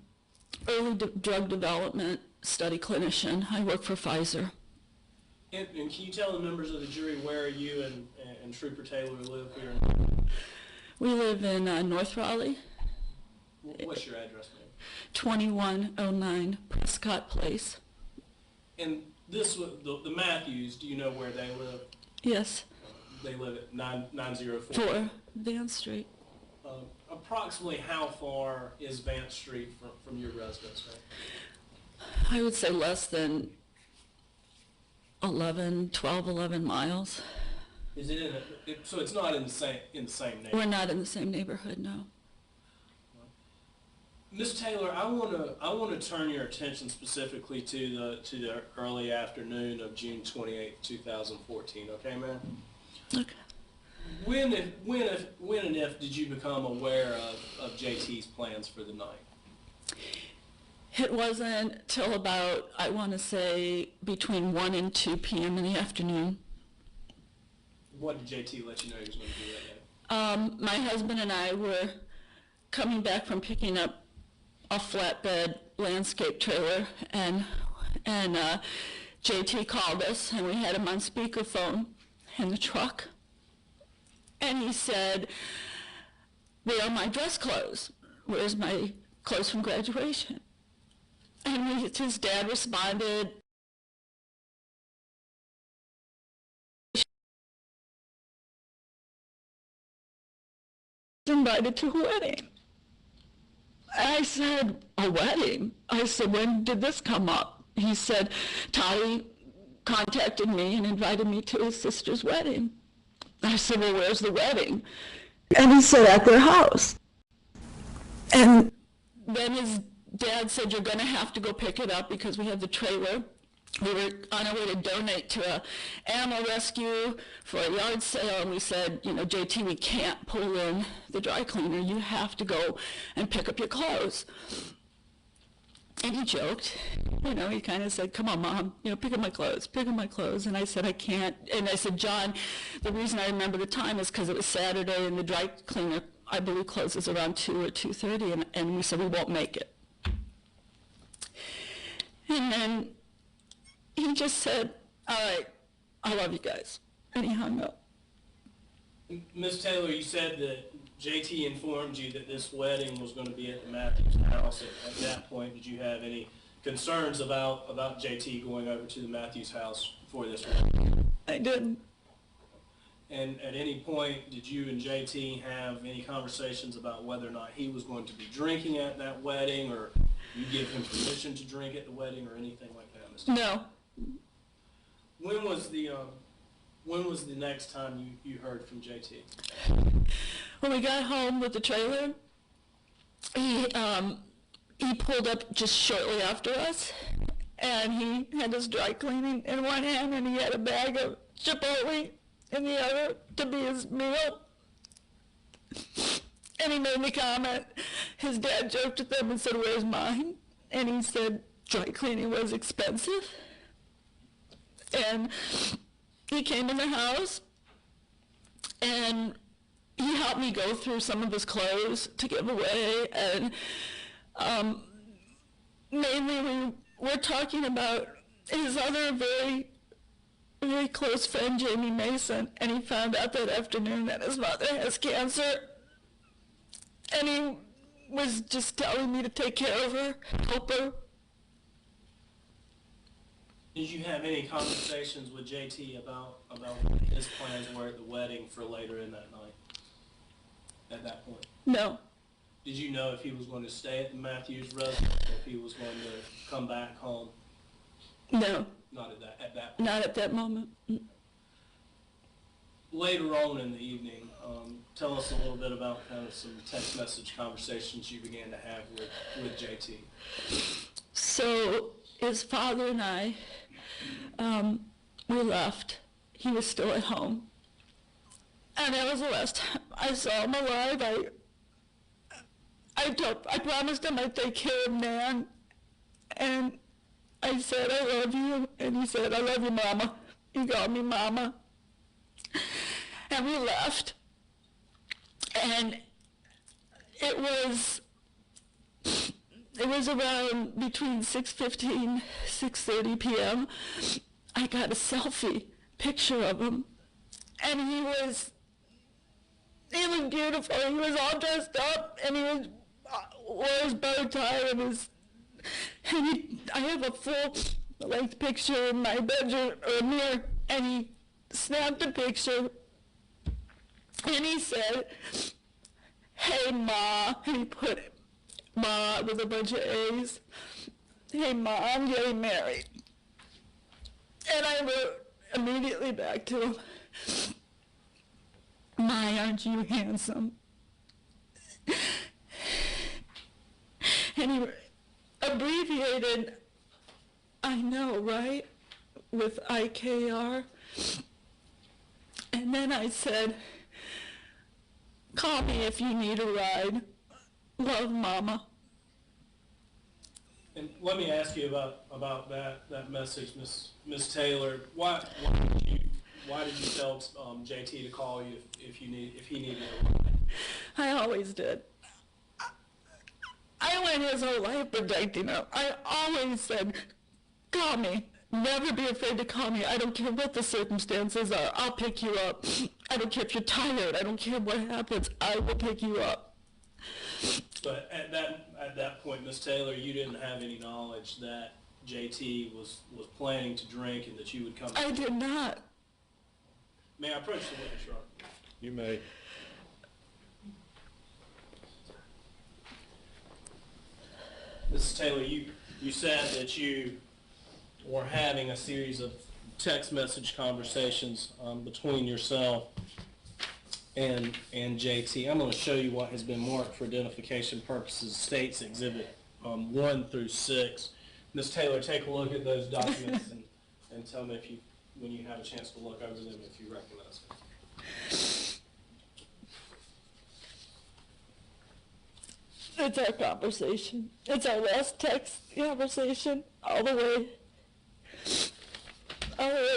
early drug development study clinician. I work for Pfizer. And can you tell the members of the jury where you and Trooper Taylor live here? We live in North Raleigh. What's your address, ma'am? 2109 Prescott Place. And the Matthews, do you know where they live? Yes. They live at 904? 4 Vance Street. Approximately how far is Vance Street from your residence, ma'am? I would say less than 11 miles. Is it in so it's not in the same neighborhood? We're not in the same neighborhood, no. Ms. Taylor, I want to turn your attention specifically to the early afternoon of June 28, 2014. Okay, ma'am? Okay. When and if did you become aware of JT's plans for the night? It wasn't till about, I want to say, between 1 and 2 p.m. in the afternoon. What did JT let you know he was going to do that day? My husband and I were coming back from picking up a flatbed landscape trailer, and JT called us, and we had him on speakerphone in the truck, and he said, "Where are my dress clothes? Where's my clothes from graduation?" And his dad responded, "Invited to a wedding." I said, "A wedding?" I said, "When did this come up?" He said, "Tolly contacted me and invited me to his sister's wedding." I said, "Well, where's the wedding?" And he said, "At their house." And then his dad said, "You're going to have to go pick it up because we have the trailer." We were on our way to donate to an animal rescue for a yard sale, and we said, "JT, we can't pull in the dry cleaner. You have to go and pick up your clothes." And he joked, he kind of said, "Come on, Mom, pick up my clothes, pick up my clothes." And I said, "I can't." And I said, "John, the reason I remember the time is because it was Saturday, and the dry cleaner, I believe, closes around 2 or 2:30, and we said, we won't make it." And then he just said, "All right, I love you guys." And he hung up. Ms. Taylor, you said that JT informed you that this wedding was going to be at the Matthews house. At that point, did you have any concerns about JT going over to the Matthews house for this wedding? I didn't. And at any point, did you and JT have any conversations about whether or not he was going to be drinking at that wedding, or you give him permission to drink at the wedding, or anything like that, Ms. Taylor? No. When was the next time you heard from JT? When we got home with the trailer, he pulled up just shortly after us, and he had his dry cleaning in one hand, and he had a bag of Chipotle in the other to be his meal. And he made the comment, his dad joked at them and said, "Where's mine?" And he said dry cleaning was expensive. And he came in the house, and he helped me go through some of his clothes to give away, and mainly we were talking about his other very, very close friend, Jamie Mason, and he found out that afternoon that his mother has cancer, and he was just telling me to take care of her, help her. Did you have any conversations with JT about his plans were at the wedding for later in that night, at that point? No. Did you know if he was going to stay at the Matthews residence, or if he was going to come back home? No. Not at that point? Not at that moment. Later on in the evening, tell us a little bit about kind of some text message conversations you began to have with JT. So his father and I, we left. He was still at home. And that was the last time I saw him alive. I promised him I'd take care of Nan. And I said, "I love you." And he said, "I love you, Mama." He called me Mama. And we left. And it was around between 6:15, 6:30 p.m. I got a selfie picture of him, and he was beautiful. He was all dressed up, and he wore his bow tie, I have a full-length picture in my bedroom or mirror, and he snapped a picture, and he said, "Hey, Ma," and he put Ma with a bunch of A's. "Hey, Ma, I'm getting married." And I wrote immediately back to him, "My, aren't you handsome?" And he abbreviated, "I know, right?" with IKR. And then I said, "Call me if you need a ride. Love, Mama." And let me ask you about that message, Miss Taylor. Why did you tell JT to call you if he needed a ride? I always did. I went his whole life protecting him. I always said, "Call me. Never be afraid to call me. I don't care what the circumstances are. I'll pick you up. I don't care if you're tired. I don't care what happens. I will pick you up." But at that point, Miss Taylor, you didn't have any knowledge that JT was planning to drink and that you would come. I did not. May I approach the witness, Your Honor? You may. Mrs. Taylor, you said that you were having a series of text message conversations between yourself and JT. I'm going to show you what has been marked for identification purposes, States Exhibit 1 through 6. Ms. Taylor, take a look at those documents and tell me when you have a chance to look over them, if you recognize them. It's our conversation. It's our last text conversation, all the way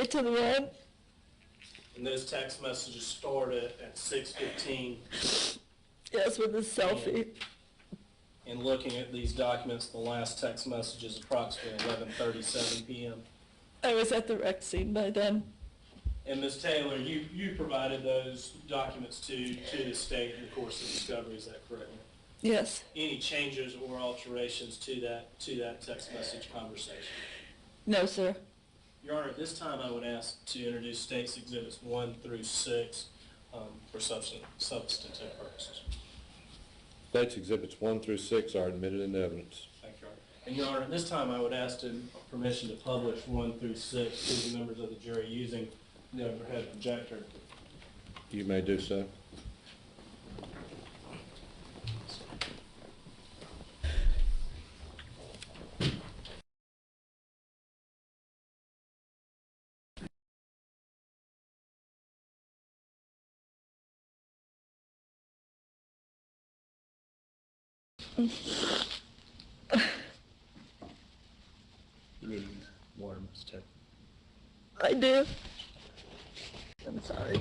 to the end. And those text messages started at 6:15. Yes, with a selfie. And looking at these documents, the last text message is approximately 11:37 p.m. I was at the wreck scene by then. And Ms. Taylor, you provided those documents to the state in the course of discovery, is that correct? Yes. Any changes or alterations to that text message conversation? No, sir. Your Honor, at this time I would ask to introduce States Exhibits 1 through 6 for substantive purposes. States Exhibits 1 through 6 are admitted into evidence. Thank you, Your Honor. And Your Honor, at this time I would ask permission to publish 1 through 6 to the members of the jury using the overhead projector. You may do so. You need water, Ms. Taylor. I do. I'm sorry.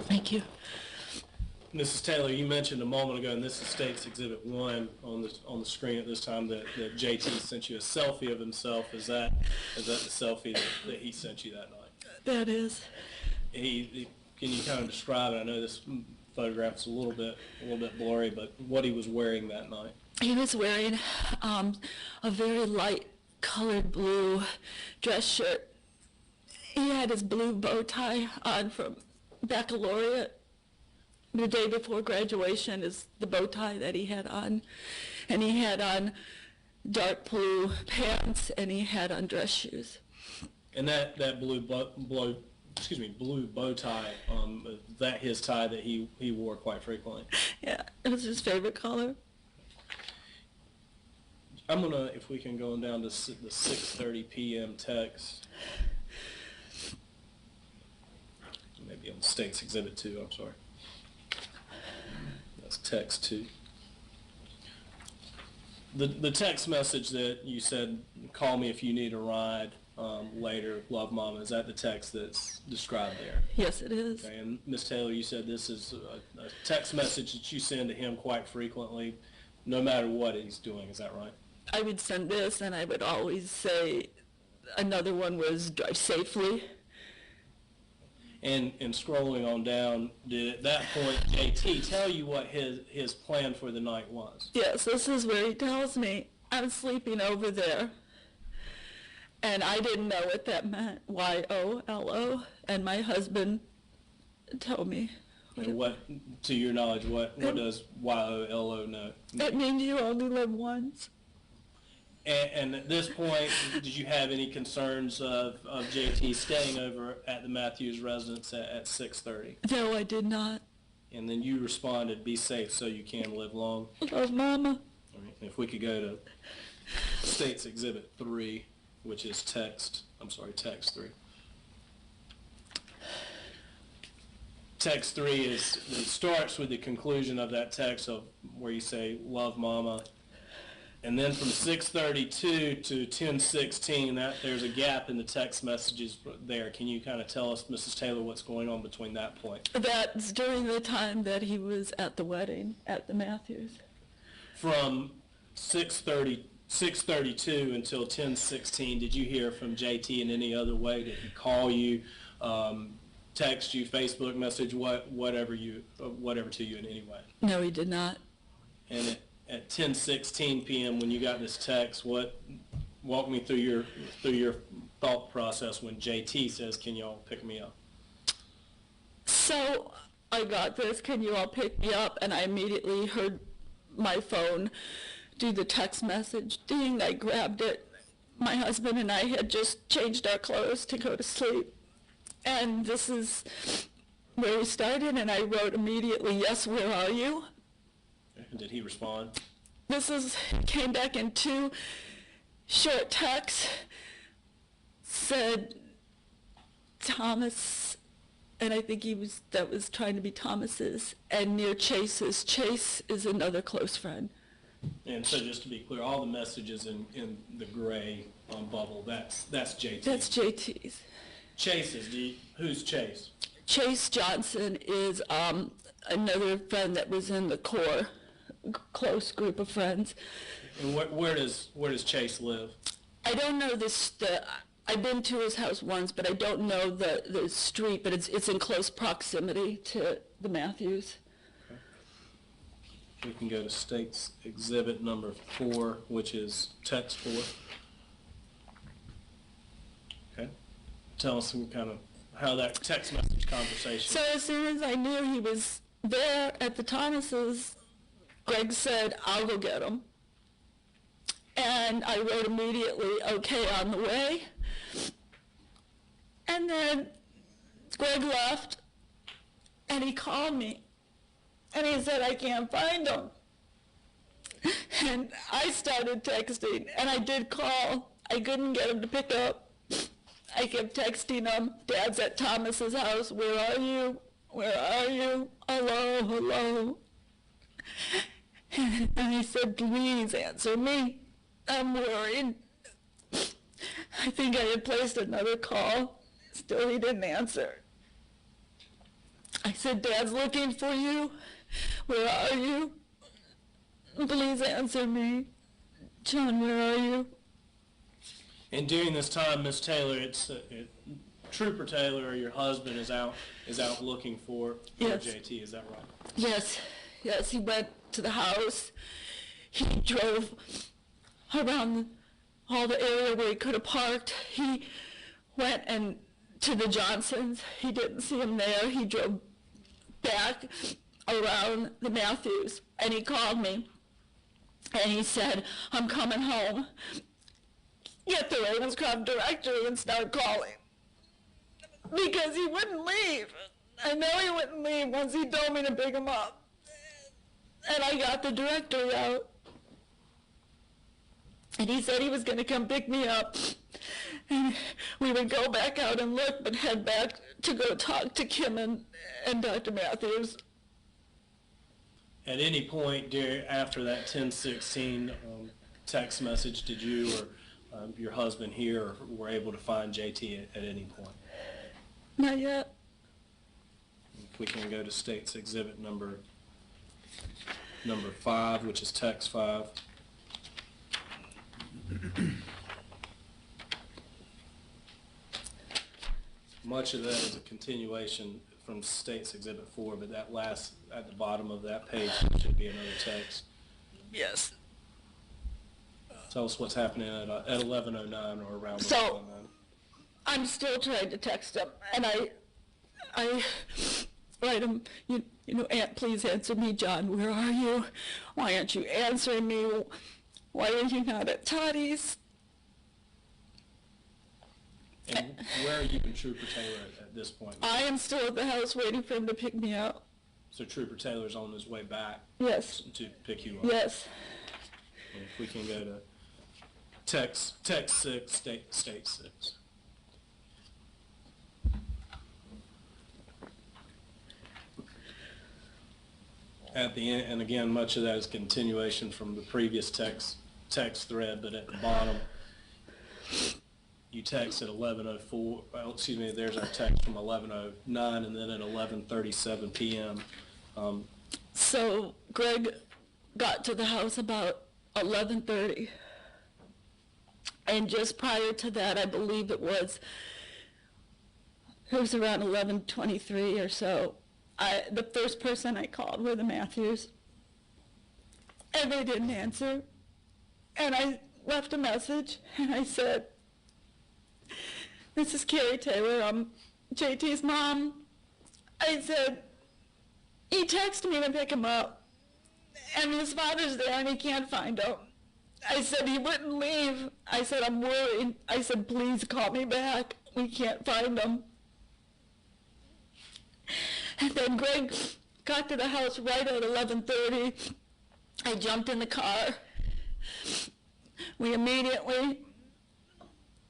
Thank you. Mrs. Taylor, you mentioned a moment ago, and this is States Exhibit 1 on the screen at this time, that JT sent you a selfie of himself. Is that the selfie that he sent you that night? That is. Can you kind of describe it? I know this photograph is a little bit blurry, but what he was wearing that night? He was wearing a very light colored blue dress shirt. He had his blue bow tie on from baccalaureate. The day before graduation is the bow tie that he had on. And he had on dark blue pants, and he had on dress shoes. And that blue bow tie, that his tie that he wore quite frequently? Yeah, it was his favorite color. I'm gonna, if we can go down to the 6:30 p.m. text. Maybe on States Exhibit 2, I'm sorry. That's text 2. The text message that you said, "Call me if you need a ride later, love, Mama," is that the text that's described there? Yes, it is. Okay, and Ms. Taylor, you said this is a text message that you send to him quite frequently, no matter what he's doing, is that right? I would send this, and I would always say, another one was drive safely. And scrolling on down, did at that point JT tell you what his plan for the night was? Yes, this is where he tells me, I'm sleeping over there. And I didn't know what that meant, Y-O-L-O, and my husband told me. And what, to your knowledge, what does Y-O-L-O know? It means you only live once. And at this point, did you have any concerns of JT staying over at the Matthews residence at 6:30? No, I did not. And then you responded, "Be safe so you can live long." Love, Mama. All right, if we could go to State's Exhibit 3, which is text 3. Text 3 it starts with the conclusion of that text of where you say, "Love, Mama." And then from 6:32 to 10:16, there's a gap in the text messages there. Can you kind of tell us, Mrs. Taylor, what's going on between that point? That's during the time that he was at the wedding at the Matthews. From 6:32 until 10:16, did you hear from JT in any other way? Did he call you, text you, Facebook message, whatever to you in any way? No, he did not. And at 10:16 p.m. when you got this text, walk me through your thought process when JT says, "Can y'all pick me up?" So I got this, "Can you all pick me up?" And I immediately heard my phone do the text message ding. I grabbed it. My husband and I had just changed our clothes to go to sleep. And this is where we started, and I wrote immediately, "Yes, where are you?" Did he respond? Came back in 2 short texts, said Thomas, and I think that was trying to be Thomas's, and near Chase's. Chase is another close friend. And so just to be clear, all the messages in the gray bubble, that's JT. That's JT's. Chase's, who's Chase? Chase Johnson is another friend that was in the core, close group of friends. And where does Chase live? I don't know this. I've been to his house once, but I don't know the street. But it's in close proximity to the Matthews. Okay. We can go to State's Exhibit number 4, which is text 4. Okay. Tell us some kind of how that text message conversation. So as soon as I knew he was there at the Thomases, Greg said, "I'll go get him." And I wrote immediately, "Okay, on the way." And then Greg left, and he called me, and he said, "I can't find him." And I started texting, and I did call. I couldn't get him to pick up. I kept texting him, "Dad's at Thomas's house. Where are you? Where are you? Hello, hello." And I said, "Please answer me. I'm worried." I think I had placed another call. Still, he didn't answer. I said, "Dad's looking for you. Where are you? Please answer me. John, where are you?" And during this time, Miss Taylor, Trooper Taylor, or your husband, is out looking for Yes. JT. Is that right? Yes, he went to the house. He drove around all the area where he could have parked. He went to the Johnsons. He didn't see him there. He drove back around the Matthews, and he called me, and he said, "I'm coming home. Get the Ravenscroft directory and start calling." Because he wouldn't leave. I know he wouldn't leave once he told me to pick him up. And I got the directory out. And he said he was going to come pick me up. And we would go back out and look, but head back to go talk to Kim and Dr. Matthews. At any point after that 10:16 text message, did you or your husband here were able to find JT at any point? Not yet. If we can go to State's Exhibit number 5, which is text 5. Much of that is a continuation from State's Exhibit 4, but that last, at the bottom of that page, should be another text. Yes. Tell us what's happening at 11:09 or around So- 11:09. I'm still trying to text him, and I write him, you know, Aunt, please answer me, John, where are you? Why aren't you answering me? Why are you not at Tottie's? And where are you and Trooper Taylor at this point? I am still at the house waiting for him to pick me up. So Trooper Taylor's on his way back Yes, to pick you up. yes. And if we can go to text 6, state 6. At the end, and again, much of that is continuation from the previous text thread, but at the bottom, you text at 11:04, well, excuse me, there's our text from 11:09, and then at 11:37 p.m. So Greg got to the house about 11:30. And just prior to that, I believe it was around 11:23 or so. The first person I called were the Matthews, and they didn't answer. And I left a message, and I said, "This is Carrie Taylor, I'm JT's mom." I said, he texted me to pick him up, and his father's there, and he can't find him. I said he wouldn't leave. I said, I'm worried. I said, please call me back. We can't find him. And then Greg got to the house right at 11:30. I jumped in the car. We immediately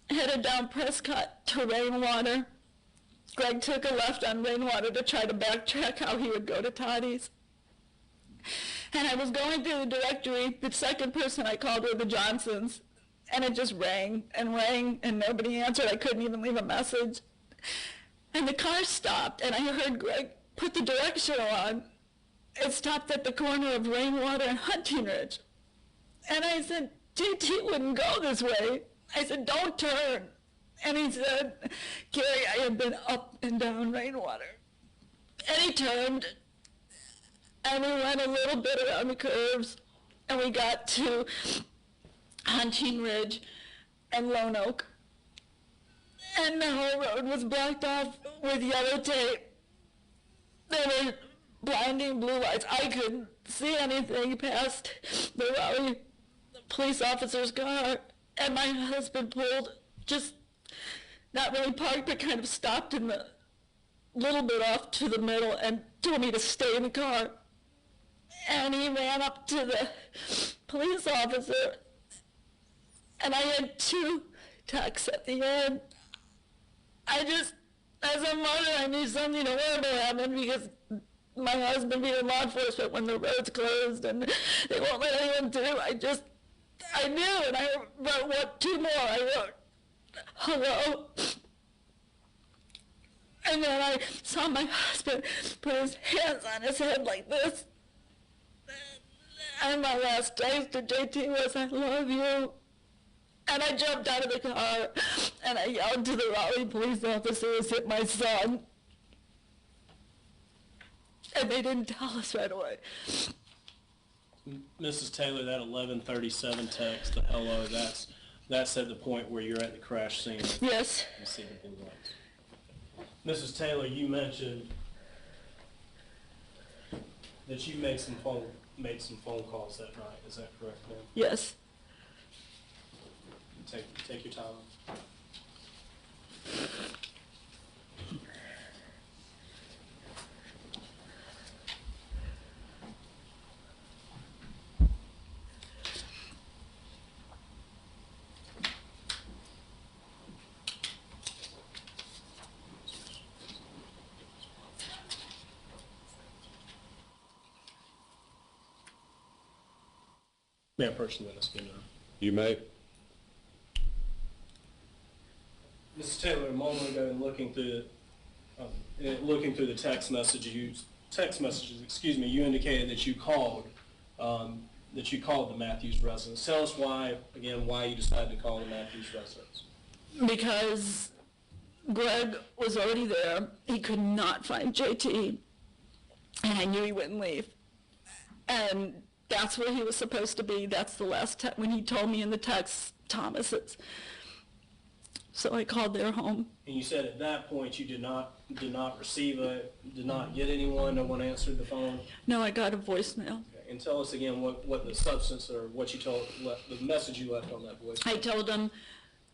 headed down Prescott to Rainwater. Greg took a left on Rainwater to try to backtrack how he would go to Tottie's. And I was going through the directory. The second person I called were the Johnsons. And it just rang, and nobody answered. I couldn't even leave a message. And the car stopped, and I heard Greg put the directional on. It stopped at the corner of Rainwater and Hunting Ridge. And I said, JT wouldn't go this way. I said, don't turn. And he said, Carrie, I have been up and down Rainwater. And he turned, and we went a little bit around the curves, and we got to Hunting Ridge and Lone Oak. And the whole road was blocked off with yellow tape. There were blinding blue lights. I couldn't see anything past the Raleigh police officer's car. And my husband pulled, just not really parked, but kind of stopped in the little bit off to the middle and told me to stay in the car. And he ran up to the police officer, and I had 2 texts at the end. I just, as a mother, I knew something horrible happened because my husband being in law enforcement when the road's closed and they won't let anyone through. I knew, and I wrote 2 more. I wrote, hello. And then I saw my husband put his hands on his head like this. And my last text to JT was, I love you. And I jumped out of the car, and I yelled to the Raleigh police officers, hit my son. And they didn't tell us right away. Mrs. Taylor, that 11:37 text, the hello, that's at the point where you're at the crash scene. Yes. You see the blue lights. Mrs. Taylor, you mentioned that you made some phone calls that night. Is that correct, ma'am? Yes. Take your time. May I approach the witness again? You may. Mrs. Taylor, a moment ago, in looking through the text messages, you indicated that you called the Matthews residence. Tell us why you decided to call the Matthews residence. Because Greg was already there. He could not find JT, and I knew he wouldn't leave. And that's where he was supposed to be. That's the last when he told me in the text, Thomas. So I called their home. And you said at that point you did not receive did not get anyone, no one answered the phone? No, I got a voicemail. Okay. And tell us again what the substance or what you the message you left on that voicemail. I told him,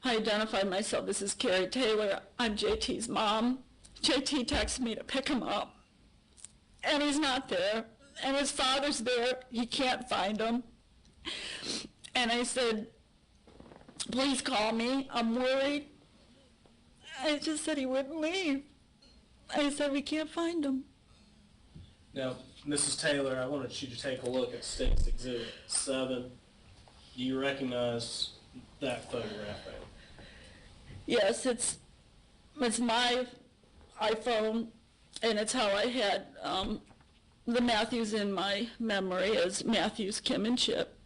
I identified myself. This is Carrie Taylor. I'm JT's mom. JT texted me to pick him up. And he's not there. And his father's there. He can't find him. And I said, please call me. I'm worried. I just said he wouldn't leave. I said, we can't find him. Now, Mrs. Taylor, I wanted you to take a look at State's Exhibit 7. Do you recognize that photograph? Yes, it's my iPhone, and it's how I had the Matthews in my memory as Matthews, Kim, and Chip.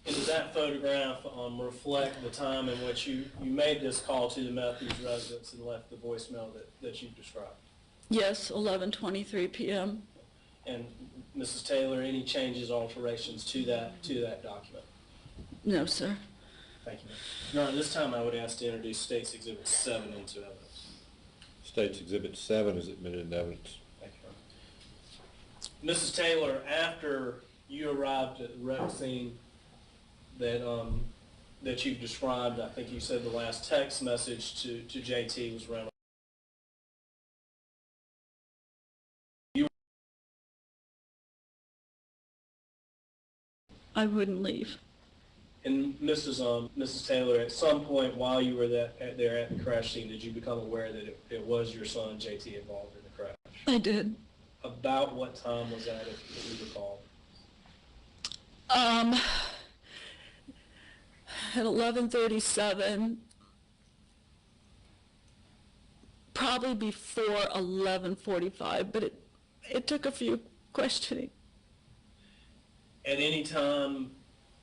And does that photograph reflect the time in which you made this call to the Matthews residence and left the voicemail that you've described? Yes, 11:23 p.m. And Mrs. Taylor, any changes, alterations to that document? No, sir. Thank you. Your Honor, this time I would ask to introduce State's Exhibit 7 into evidence. State's Exhibit 7 is admitted into evidence. Thank you, Your Honor. Mrs. Taylor, after you arrived at the wreck scene that you've described, I think you said the last text message to JT was around. I wouldn't leave. And Mrs. Taylor, at some point while you were there at the crash scene, did you become aware that it was your son, JT, involved in the crash? I did. About what time was that, if you recall? At 11:37, probably before 11:45, but it took a few questioning. At any time,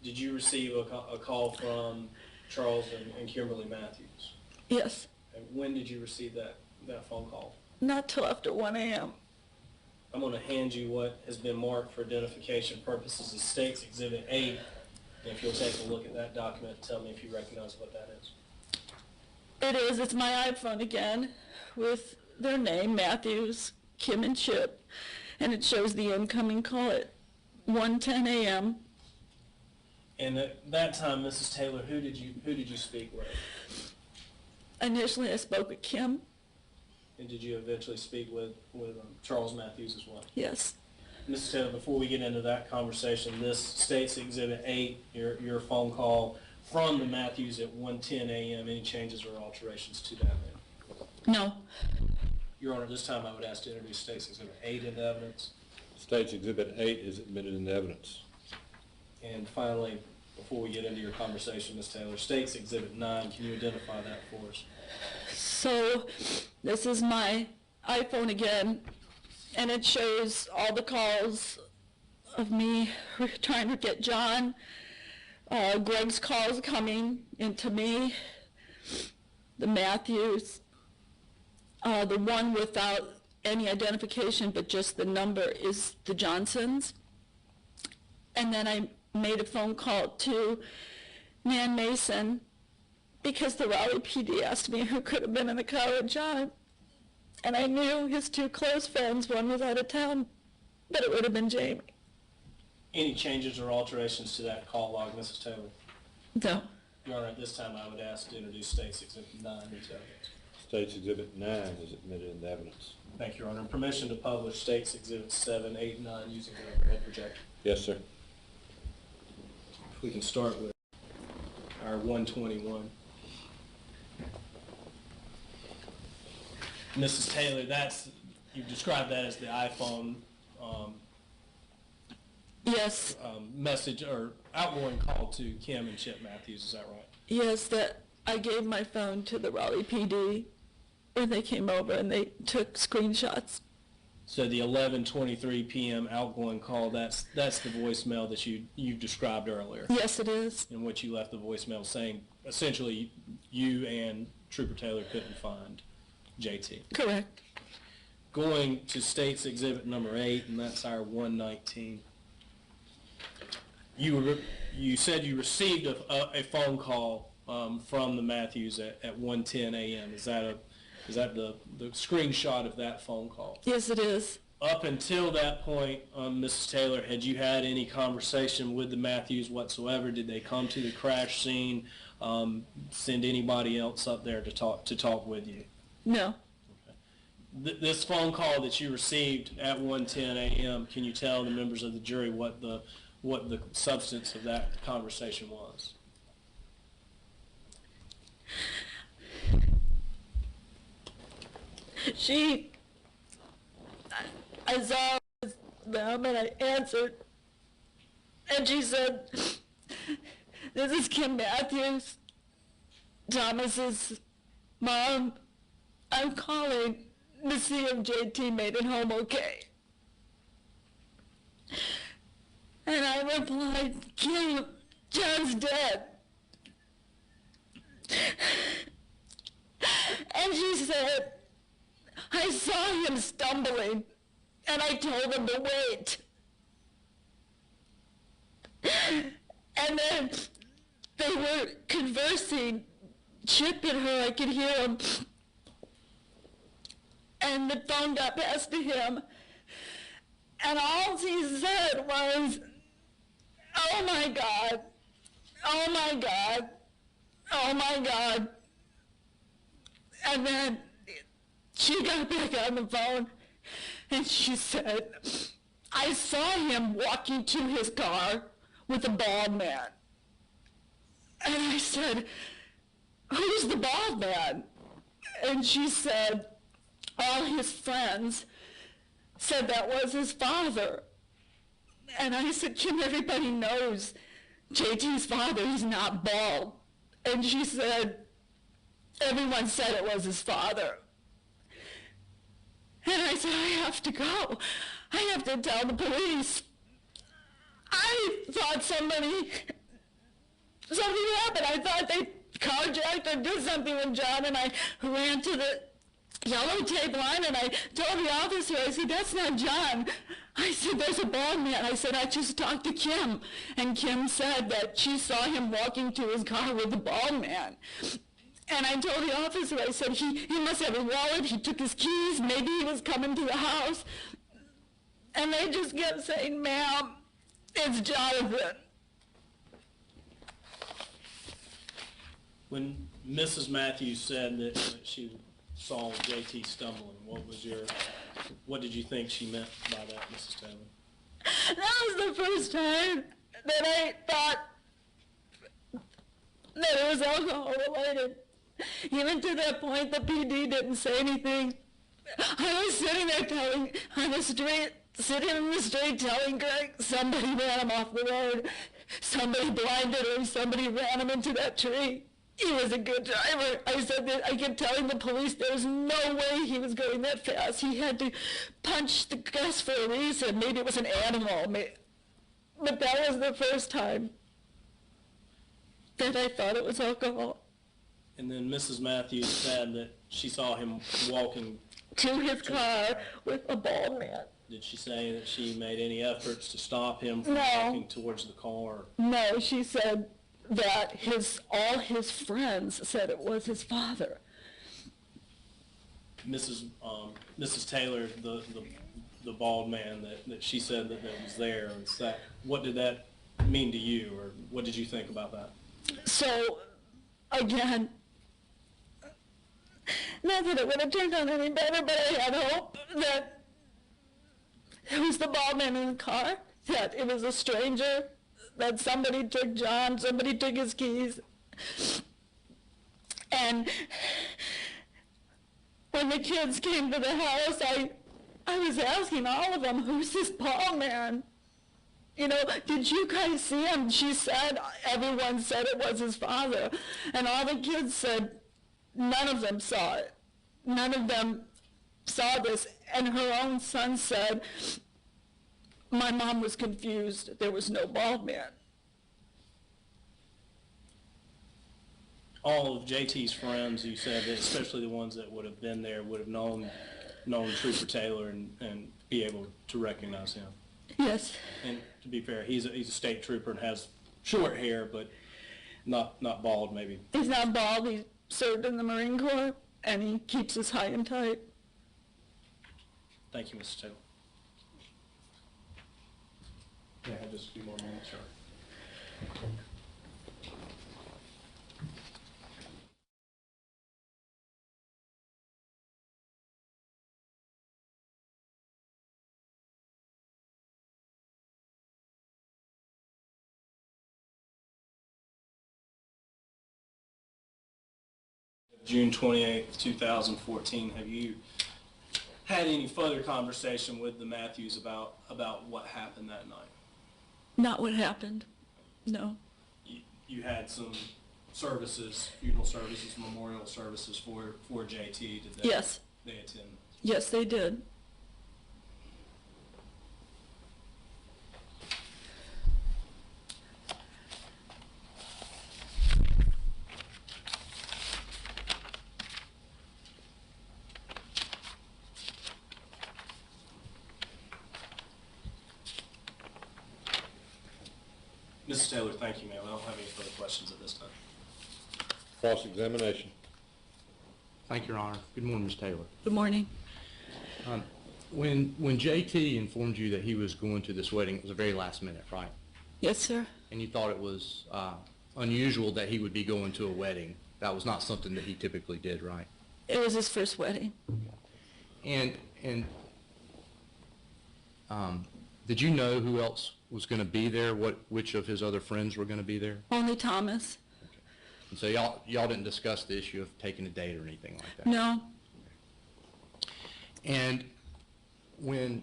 did you receive a call from Charles and Kimberly Matthews? Yes. And when did you receive that phone call? Not till after 1 a.m. I'm going to hand you what has been marked for identification purposes as State's Exhibit 8. And if you'll take a look at that document and tell me if you recognize what that is. It is. It's my iPhone again with their name, Matthews, Kim, and Chip. And it shows the incoming call at 1:10 a.m. And at that time, Mrs. Taylor, who did you speak with? Initially, I spoke with Kim. And did you eventually speak with Charles Matthews as well? Yes. Mrs. Taylor, before we get into that conversation, this State's Exhibit 8, your phone call from the Matthews at 1:10 a.m., any changes or alterations to that? No. Your Honor, this time I would ask to introduce State's Exhibit 8 into evidence. State's Exhibit 8 is admitted into evidence. And finally, before we get into your conversation, Ms. Taylor, State's Exhibit 9, can you identify that for us? So this is my iPhone again, and it shows all the calls of me trying to get John, Greg's calls coming into me, the Matthews, the one without any identification but just the number is the Johnsons. And then I made a phone call to Nan Mason because the Raleigh PD asked me who could have been in the car with John. And I knew his two close friends, one was out of town, but it would have been Jamie. Any changes or alterations to that call log, Mrs. Taylor? No. Your Honor, at this time I would ask to introduce State's Exhibit 9 into evidence. State's Exhibit 9 is admitted into evidence. Thank you, Your Honor. Permission to publish State's Exhibits 7, 8, and 9 using the overhead projector. Yes, sir. We can start with our 121. Mrs. Taylor, you've described that as the iPhone Yes. Message or outgoing call to Kim and Chip Matthews, is that right? Yes, that I gave my phone to the Raleigh PD when they came over and they took screenshots. So the 11:23 p.m. outgoing call, that's the voicemail that you described earlier. Yes, it is. In which you left the voicemail saying essentially you and Trooper Taylor couldn't find JT. Correct. Going to State's Exhibit number 8, and that's our 119. You said you received a phone call from the Matthews at 1:10 a.m. Is that the screenshot of that phone call? Yes, it is. Up until that point, Mrs. Taylor, had you had any conversation with the Matthews whatsoever? Did they come to the crash scene? Send anybody else up there to talk with you? No. This phone call that you received at 1:10 a.m. Can you tell the members of the jury what the substance of that conversation was? I saw them and I answered, and she said, "This is Kim Matthews, Thomas's mom. I'm calling to see if JT made it home okay." And I replied, "Kim, John's dead." And she said, "I saw him stumbling, and I told him to wait." And then they were conversing, Chip and her, I could hear them. And the phone got passed to him, and all he said was, "Oh my God, oh my God, oh my God." And then she got back on the phone, and she said, "I saw him walking to his car with a bald man." And I said, "Who's the bald man?" And she said, all his friends said that was his father. And I said, "Kim, everybody knows JT's father, he's not bald." And she said, "Everyone said it was his father." And I said, "I have to go. I have to tell the police." I thought something happened. I thought they carjacked or did something with John, and I ran to the yellow tape line, and I told the officer, I said, "That's not John." I said, "There's a bald man." I said, "I just talked to Kim." And Kim said that she saw him walking to his car with the bald man. And I told the officer, I said, he must have a wallet, he took his keys, maybe he was coming to the house. And they just kept saying, "Ma'am, it's Jonathan." When Mrs. Matthews said that she saw JT stumbling, what did you think she meant by that, Mrs. Taylor? That was the first time that I thought that it was alcohol related. Even to that point, the PD didn't say anything. I was sitting there sitting in the street telling Greg, somebody ran him off the road, somebody blinded him, somebody ran him into that tree. He was a good driver. I said that, I kept telling the police there was no way he was going that fast. He had to punch the gas for a reason. Maybe it was an animal. But that was the first time that I thought it was alcohol. And then Mrs. Matthews said that she saw him walking To his car with a bald man. Did she say that she made any efforts to stop him from No. walking towards the car? No, she said that all his friends said it was his father. Mrs. Taylor, the bald man that she said that was there, what did that mean to you, or what did you think about that? So, again, not that it would have turned out any better, but I had hope that it was the bald man in the car, that it was a stranger, that somebody took John, somebody took his keys. And when the kids came to the house, I was asking all of them, "Who's this bald man? You know, did you guys see him?" She said, everyone said it was his father. And all the kids said, none of them saw it. None of them saw this. And her own son said, "My mom was confused. There was no bald man." All of JT's friends, you said, that especially the ones that would have been there, would have known Trooper Taylor and be able to recognize him. Yes. And to be fair, he's a state trooper and has short hair, but not bald, maybe. He's not bald. He served in the Marine Corps, and he keeps us high and tight. Thank you, Mrs. Taylor. Yeah, I have just a few more moments, sir. June 28th, 2014, have you had any further conversation with the Matthews about what happened that night? Not what happened. No. You had some services, funeral services, memorial services for JT. Did they, Yes. They attend? Yes, they did. Mrs. Taylor, thank you, ma'am. I don't have any further questions at this time. Cross-examination. Thank you, Your Honor. Good morning, Ms. Taylor. Good morning. When JT informed you that he was going to this wedding, it was a very last minute, right? Yes, sir. And you thought it was unusual that he would be going to a wedding. That was not something that he typically did, right? It was his first wedding. And did you know who else was going to be there? Which of his other friends were going to be there? Only Thomas. And so y'all didn't discuss the issue of taking a date or anything like that? No. And when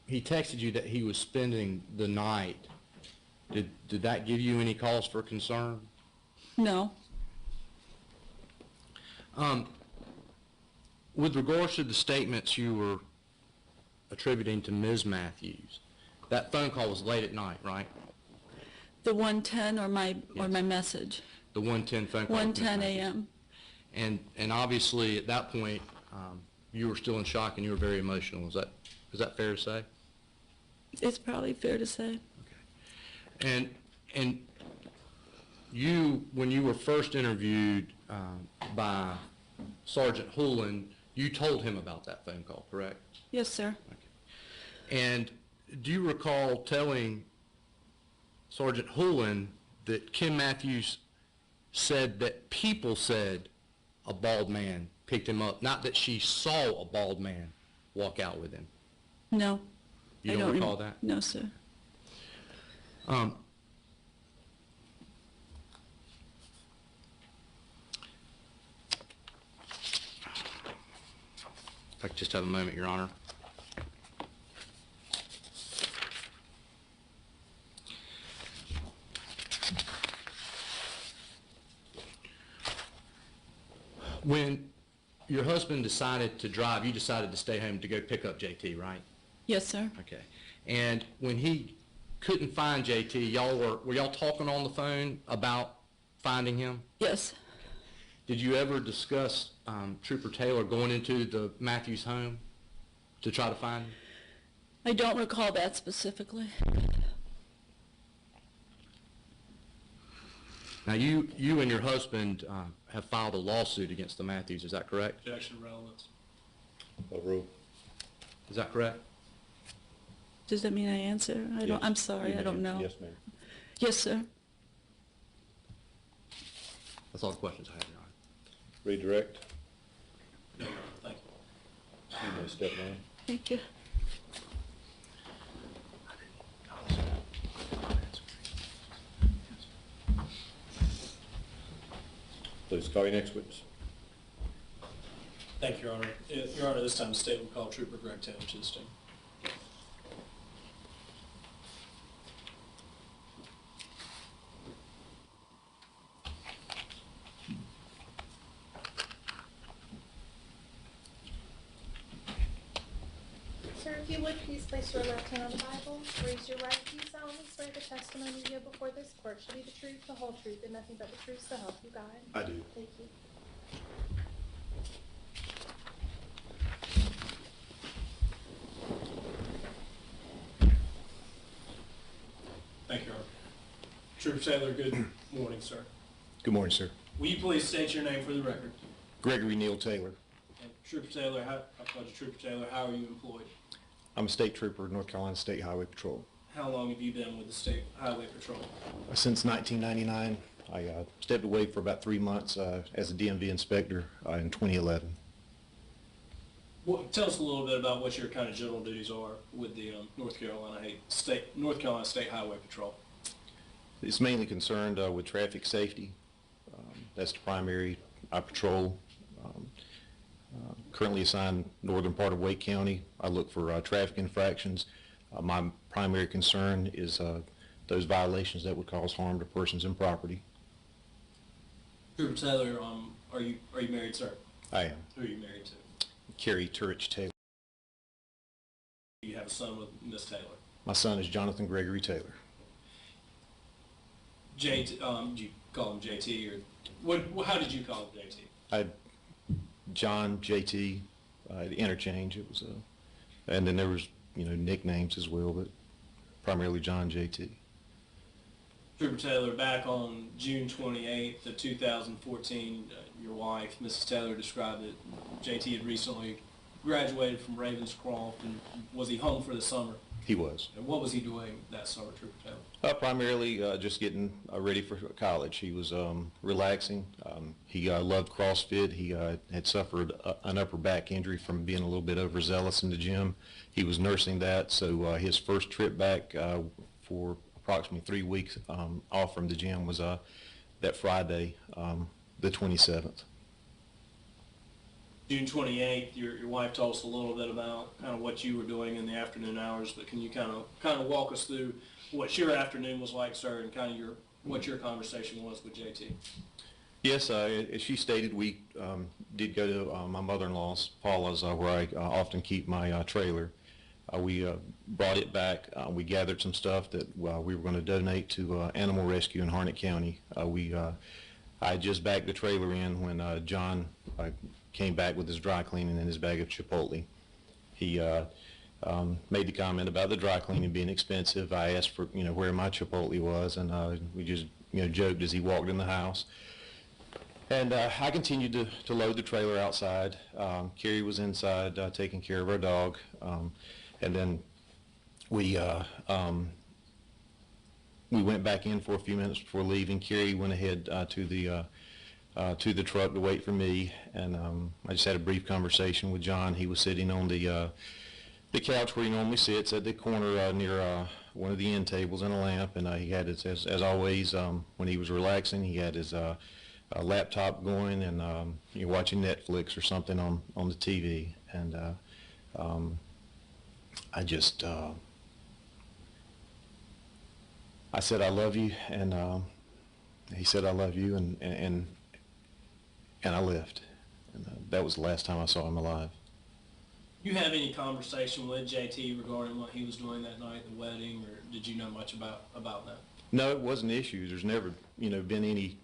he texted you that he was spending the night, did that give you any cause for concern? No. With regards to the statements you were attributing to Ms. Matthews, that phone call was late at night, right? The 1:10 or my Yes. message. The 1:10 phone call. with Ms. 1:10 Matthews. a.m. And obviously at that point you were still in shock and you were very emotional. Is that fair to say? It's probably fair to say. And you, when you were first interviewed by Sergeant Hoolan, you told him about that phone call, correct? Yes, sir. Okay. And do you recall telling Sergeant Hoolan that Kim Matthews said that people said a bald man picked him up, not that she saw a bald man walk out with him? No. You I don't recall that? No, sir. If I could just have a moment, Your Honor. When your husband decided to drive, you decided to stay home to go pick up JT, right? Yes, sir. Okay. And when he couldn't find JT, were y'all talking on the phone about finding him? Yes. Did you ever discuss Trooper Taylor going into the Matthews home to try to find him? I don't recall that specifically. Now, you and your husband have filed a lawsuit against the Matthews, is that correct? Objection of relevance. Overruled. Is that correct? Does that mean I answer? Yes. I'm sorry, You I don't may. know. Yes, ma'am. Yes, sir. That's all the questions I have, Your Honor. Redirect. No, Your Honor, thank you. You may step down. Thank you. Please call your next witness. Thank you, Your Honor. Your Honor, this time the state will call Trooper Greg Taylor to the stand. Sir, if you would, please place your left hand on the Bible, raise your right. Do you solemnly swear the testimony you give before this court shall be the truth, the whole truth, and nothing but the truth, so help you God? I do. Thank you. Trooper Taylor, good morning, sir. Good morning, sir. Will you please state your name for the record? Gregory Neal Taylor. And Trooper Taylor, I called you Trooper Taylor. How are you employed? I'm a state trooper of North Carolina State Highway Patrol. How long have you been with the State Highway Patrol? Since 1999, I stepped away for about 3 months as a DMV inspector in 2011. Well, tell us a little bit about what your kind of general duties are with the North Carolina State Highway Patrol. It's mainly concerned with traffic safety. That's the primary I patrol. Currently assigned northern part of Wake County. I look for traffic infractions. My primary concern is those violations that would cause harm to persons and property. Trooper Taylor, are you married, sir? I am. Who are you married to? Carrie Taylor. You have a son with Miss Taylor. My son is Jonathan Gregory Taylor. JT, do you call him JT or what? How did you call him JT? John, JT, the interchange. It was, and then there was nicknames as well, but primarily John, JT. Trooper Taylor, back on June 28th of 2014, your wife, Mrs. Taylor, described that JT had recently graduated from Ravenscroft, and was he home for the summer? He was. And what was he doing that summer, Trooper Taylor? Primarily just getting ready for college. He was relaxing. He loved CrossFit. He had suffered an upper back injury from being a little bit overzealous in the gym. He was nursing that, so his first trip back for approximately 3 weeks off from the gym was that Friday, the 27th. June 28th, your wife told us a little bit about kind of what you were doing in the afternoon hours, but can you kind of walk us through what your afternoon was like, sir, and kind of what your conversation was with JT? Yes, as she stated, we did go to my mother-in-law's, Paula's, where I often keep my trailer. We brought it back. We gathered some stuff that we were going to donate to Animal Rescue in Harnett County. I just backed the trailer in when John came back with his dry cleaning and his bag of Chipotle. He made the comment about the dry cleaning being expensive. I asked for where my Chipotle was, and we just joked as he walked in the house. And I continued to load the trailer outside. Carrie was inside taking care of our dog, and then we went back in for a few minutes before leaving. Carrie went ahead to the truck to wait for me, and I just had a brief conversation with John. He was sitting on the couch where he normally sits at the corner near one of the end tables and a lamp, and he had his, as always, when he was relaxing, he had his laptop going and watching Netflix or something on the TV, and I said, "I love you," and he said, "I love you," and I left. And that was the last time I saw him alive. You have any conversation with JT regarding what he was doing that night at the wedding, or did you know much about that? No, it wasn't issues. There's never been any.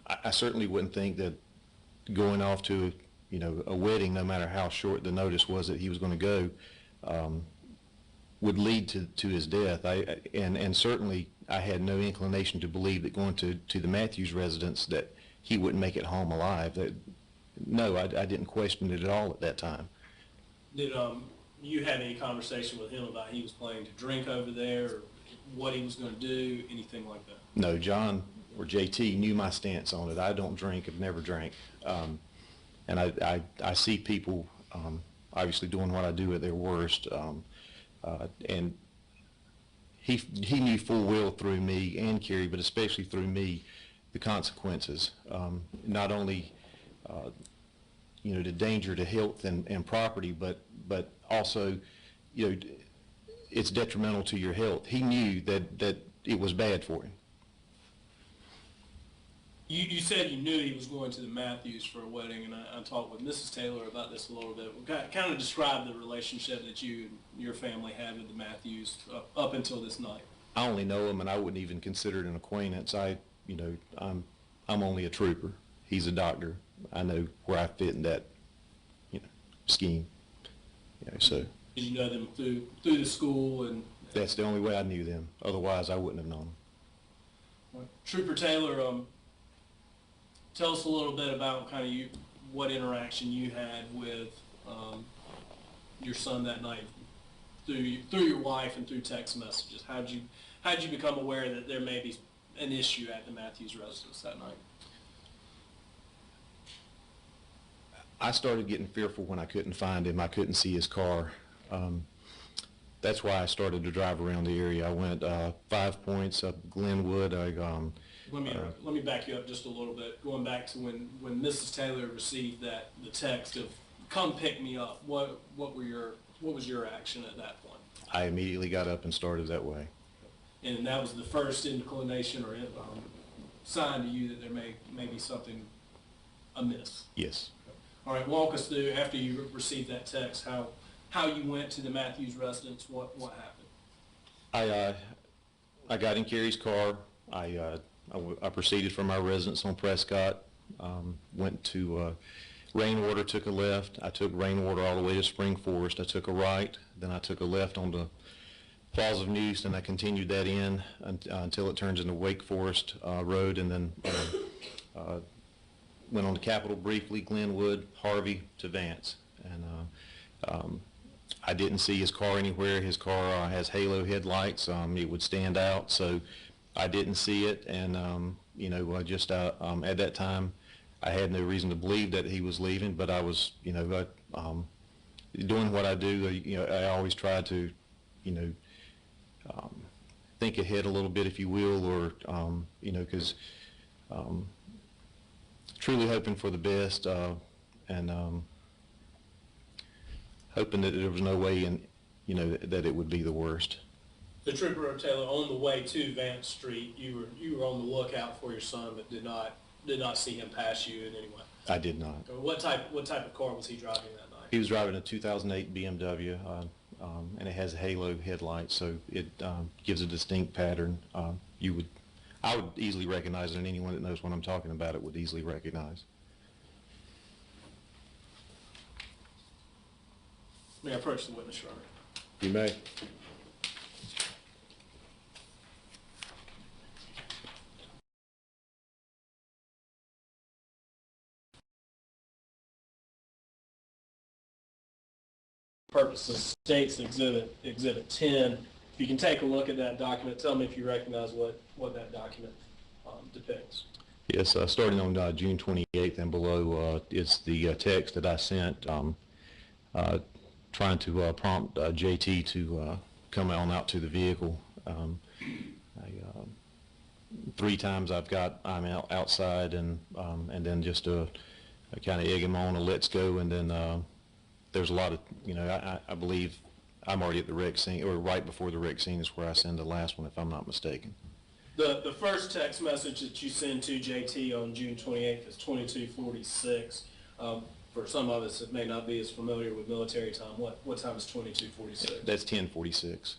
I certainly wouldn't think that going off to a wedding, no matter how short the notice was that he was going to go, would lead to his death. And certainly I had no inclination to believe that going to the Matthews residence that he wouldn't make it home alive. No, I didn't question it at all at that time. Did you have any conversation with him about he was planning to drink over there, or what he was going to do, anything like that? No, John or JT knew my stance on it. I don't drink, I've never drank. And I see people obviously doing what I do at their worst. And he knew full well through me and Carrie, but especially through me, the consequences. Not only the danger to health and property, but also it's detrimental to your health. He knew that it was bad for him. You said you knew he was going to the Matthews for a wedding, and I talked with Mrs. Taylor about this a little bit. Kind of describe the relationship that you and your family had with the Matthews up until this night. I only know him, and I wouldn't even consider it an acquaintance. I'm only a trooper. He's a doctor. I know where I fit in that scheme. So. Did you know them through the school and? That's the only way I knew them. Otherwise, I wouldn't have known them. Trooper Taylor, tell us a little bit about kind of what interaction you had with your son that night through your wife and through text messages. How'd you become aware that there may be an issue at the Matthews residence that night? I started getting fearful when I couldn't find him. I couldn't see his car. That's why I started to drive around the area. I went 5 points up Glenwood. Let me back you up just a little bit. Going back to when Mrs. Taylor received the text of "Come pick me up," what was your action at that point? I immediately got up and started that way. And that was the first inclination or sign to you that there may be something amiss. Yes. All right, walk us through, after you received that text, how you went to the Matthews residence. What happened? I got in Carrie's car. I proceeded from our residence on Prescott, went to Rainwater, took a left. I took Rainwater all the way to Spring Forest. I took a right, then I took a left onto Falls of Neuse, and I continued that in until it turns into Wake Forest Road, and then went on to Capitol briefly, Glenwood, Harvey to Vance. And I didn't see his car anywhere. His car has halo headlights. It would stand out, so I didn't see it. And just at that time, I had no reason to believe that he was leaving, but I was, doing what I do. I always try to, think ahead a little bit, if you will, or because truly hoping for the best, and hoping that there was no way that it would be the worst. The Trooper Taylor, on the way to Vance Street, you were on the lookout for your son, but did not see him pass you in any way. I did not. What type of car was he driving that night? He was driving a 2008 BMW, and it has halo headlights, so it gives a distinct pattern. I would easily recognize it, and anyone that knows what I'm talking about it would easily recognize. May I approach the witness, Your Honor? You may. Purposes states Exhibit 10. If you can take a look at that document, tell me if you recognize what that document depicts. Yes, starting on June 28th and below, it's the text that I sent trying to prompt JT to come on out to the vehicle. 3 times I'm outside, and then just to kind of egg him on, a let's go, and then there's a lot of, I believe I'm already at the wreck scene, or right before the wreck scene is where I send the last one, if I'm not mistaken. The first text message that you send to JT on June 28th is 22:46. For some of us that may not be as familiar with military time, what time is 22:46? That's 10:46.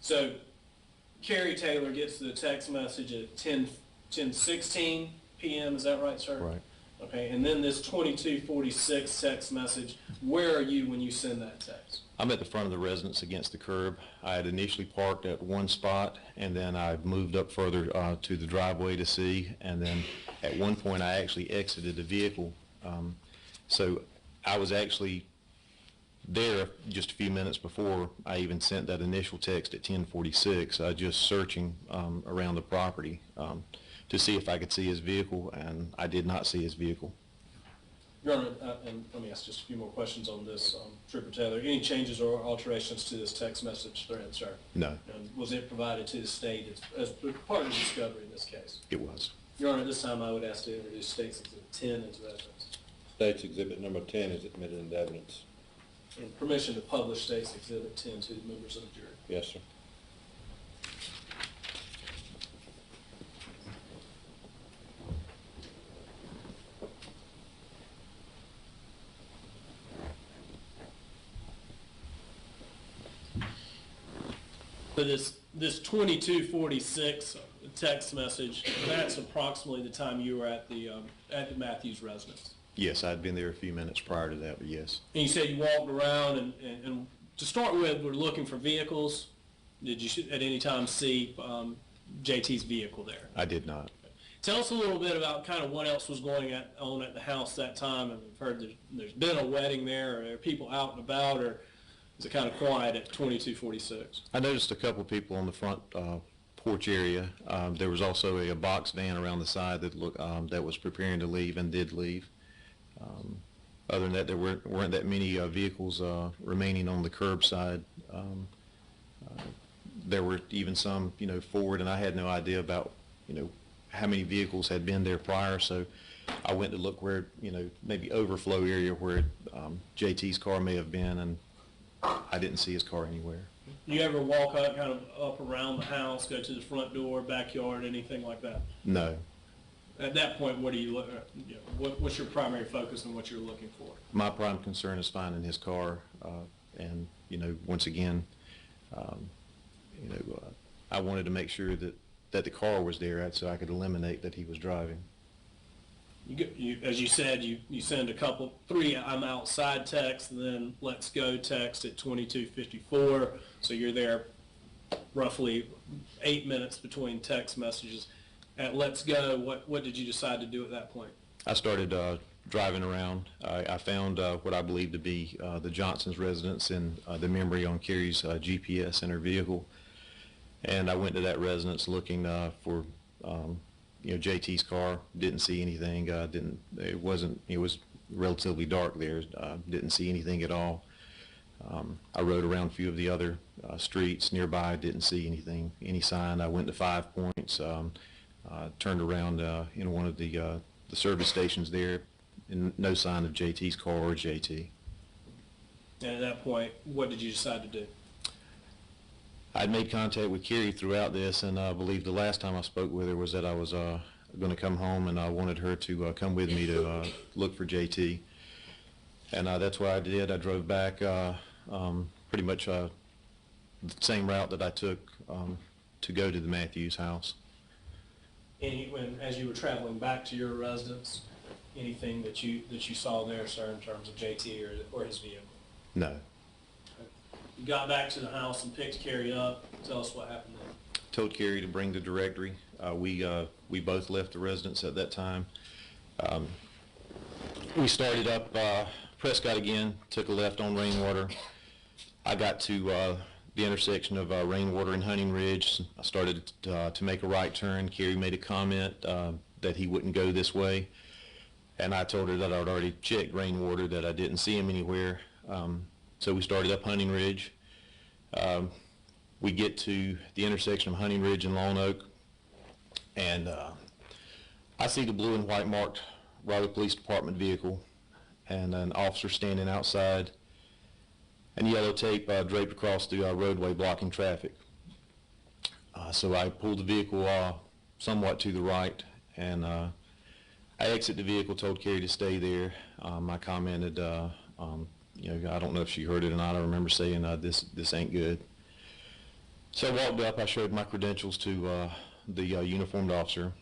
So Carrie Taylor gets the text message at 10:16 p.m. Is that right, sir? Right. Okay, and then this 22:46 text message, where are you when you send that text? I'm at the front of the residence against the curb. I had initially parked at one spot, and then I moved up further to the driveway to see, and then at one point I actually exited the vehicle. So I was actually there just a few minutes before I even sent that initial text at 10:46, just searching around the property to see if I could see his vehicle, and I did not see his vehicle. Your Honor, and let me ask just a few more questions on this, Trooper Taylor. Any changes or alterations to this text message thread, sir? No. And was it provided to the state as part of the discovery in this case? It was. Your Honor, this time I would ask to introduce State's Exhibit 10 into evidence. State's Exhibit number 10 is admitted into evidence. And permission to publish State's Exhibit 10 to the members of the jury. Yes, sir. So this 22:46 text message, that's approximately the time you were at the Matthews residence. Yes, I'd been there a few minutes prior to that, but yes. And you said you walked around, and to start with, we're looking for vehicles. Did you at any time see JT's vehicle there? I did not. Tell us a little bit about kind of what else was going on at the house that time. And we've heard there's been a wedding there. Are there people out and about, or is it kind of quiet at 2246? I noticed a couple of people on the front porch area. There was also a box van around the side that that was preparing to leave and did leave. Other than that, there weren't that many vehicles remaining on the curbside. There were even some, forward, and I had no idea about, how many vehicles had been there prior. So I went to look where, maybe overflow area where JT's car may have been, and I didn't see his car anywhere. You ever walk up, kind of up around the house, go to the front door, backyard, anything like that? No. At that point, what do you look? What's your primary focus and what you're looking for? My prime concern is finding his car, and once again, I wanted to make sure that the car was there, so I could eliminate that he was driving. As you said, you send three "I'm outside" text, and then "Let's go" text at 22:54. So you're there roughly 8 minutes between text messages. At "Let's go," what did you decide to do at that point? I started driving around. I found what I believe to be the Johnson's residence in the memory on Carrie's GPS in her vehicle, and I went to that residence looking for JT's car. Didn't see anything. It was relatively dark there. Didn't see anything at all. I rode around a few of the other streets nearby. Didn't see anything, any sign. I went to 5 Points. Turned around in one of the service stations there, and no sign of JT's car or JT. And at that point, what did you decide to do? I'd made contact with Carrie throughout this, and I believe the last time I spoke with her was that I was going to come home, and I wanted her to come with me to look for JT. And that's what I did. I drove back pretty much the same route that I took to go to the Matthews house. As you were traveling back to your residence, anything that you saw there, sir, in terms of JT or his vehicle? No. You got back to the house and picked Carrie up. Tell us what happened then. Told Carrie to bring the directory. We both left the residence at that time. We started up Prescott again, took a left on Rainwater. I got to the intersection of Rainwater and Hunting Ridge. I started to make a right turn. Carrie made a comment that he wouldn't go this way, and I told her that I'd already checked Rainwater, that I didn't see him anywhere. So we started up Hunting Ridge. We get to the intersection of Hunting Ridge and Lone Oak, and I see the blue and white marked Raleigh Police Department vehicle and an officer standing outside, and yellow tape draped across the roadway blocking traffic. So I pulled the vehicle somewhat to the right, and I exit the vehicle, told Carrie to stay there. I commented, I don't know if she heard it or not. I remember saying, this ain't good. So I walked up, I showed my credentials to the uniformed officer,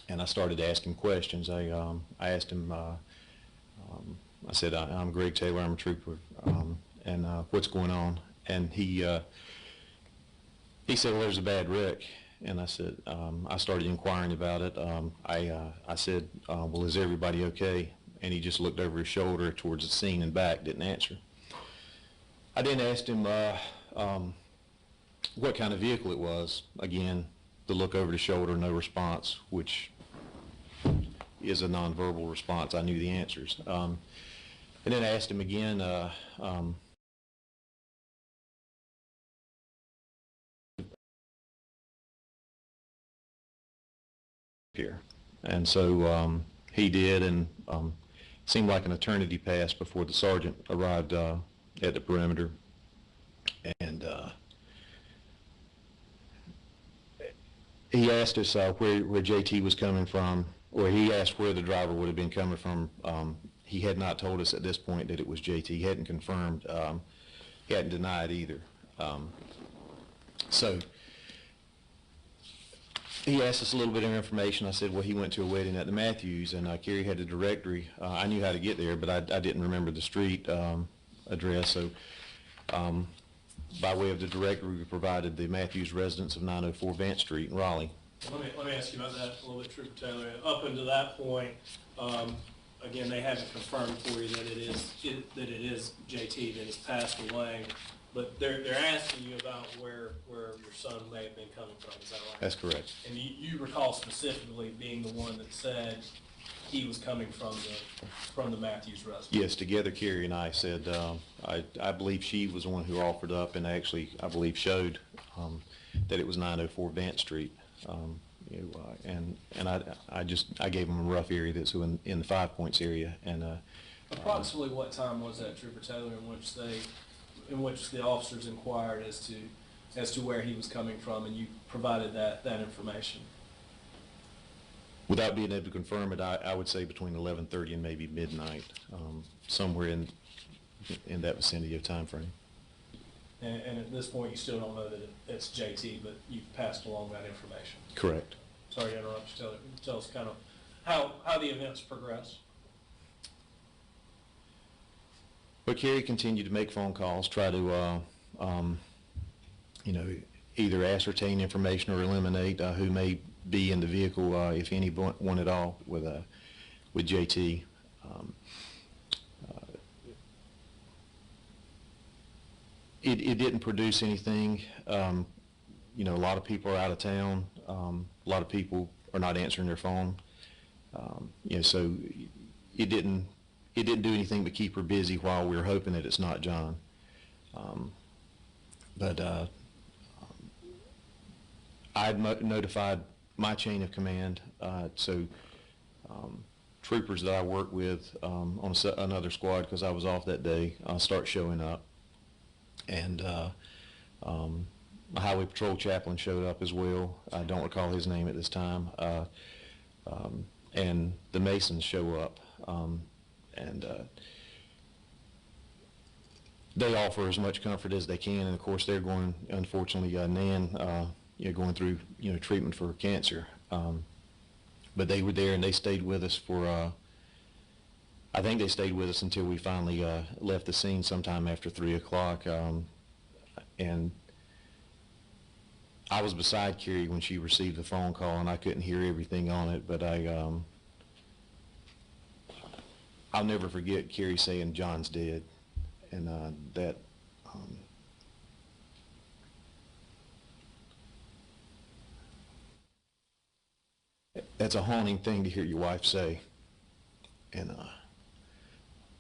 and I started asking questions. I asked him, I said, I'm Greg Taylor, I'm a trooper, and what's going on? And he said, well, there's a bad wreck. And I said, I started inquiring about it. I said, well, is everybody okay? And he just looked over his shoulder towards the scene and back, didn't answer. I then asked him what kind of vehicle it was. Again, the look over the shoulder, no response, which is a nonverbal response. I knew the answers. And then I asked him again, here. And so he did, and seemed like an eternity passed before the sergeant arrived at the perimeter. And he asked us where JT was coming from, or he asked where the driver would have been coming from. He had not told us at this point that it was JT. He hadn't confirmed. He hadn't denied either. So he asked us a little bit of information. I said, well, he went to a wedding at the Matthews, and Carrie had the directory. I knew how to get there, but I didn't remember the street address. So by way of the director, we provided the Matthews residence of 904 Vance Street in Raleigh. Let me ask you about that a little bit, Trooper Taylor. Up until that point, again, they haven't confirmed for you that it is JT that has passed away, but they're asking you about where your son may have been coming from. Is that right? That's correct. And you recall specifically being the one that said he was coming from the Matthews residence? Yes, together Carrie and I said, I believe she was the one who offered up and actually, I believe, showed that it was 904 Vance Street. And I gave them a rough area that's in the 5 Points area. And approximately what time was that, Trooper Taylor, in which the officers inquired as to where he was coming from, and you provided that information? Without being able to confirm it, I would say between 11:30 and maybe midnight, somewhere in that vicinity of time frame. And at this point, you still don't know that it's JT, but you've passed along that information. Correct. Sorry to interrupt you. Tell us kind of how the events progress. But Carrie continued to make phone calls, try to, either ascertain information or eliminate who may be in the vehicle, if anyone at all, with JT. It didn't produce anything. A lot of people are out of town. A lot of people are not answering their phone. So it didn't do anything but keep her busy while we were hoping that it's not John. I notified my chain of command, so troopers that I work with on another squad, because I was off that day, start showing up. And a highway patrol chaplain showed up as well. I don't recall his name at this time. And the Masons show up. And they offer as much comfort as they can, and of course they're going, unfortunately, Nan, going through, treatment for cancer. But they were there and they stayed with us for, I think they stayed with us until we finally left the scene sometime after 3 o'clock. And I was beside Carrie when she received the phone call, and I couldn't hear everything on it, but I'll never forget Carrie saying John's dead, and that's a haunting thing to hear your wife say. And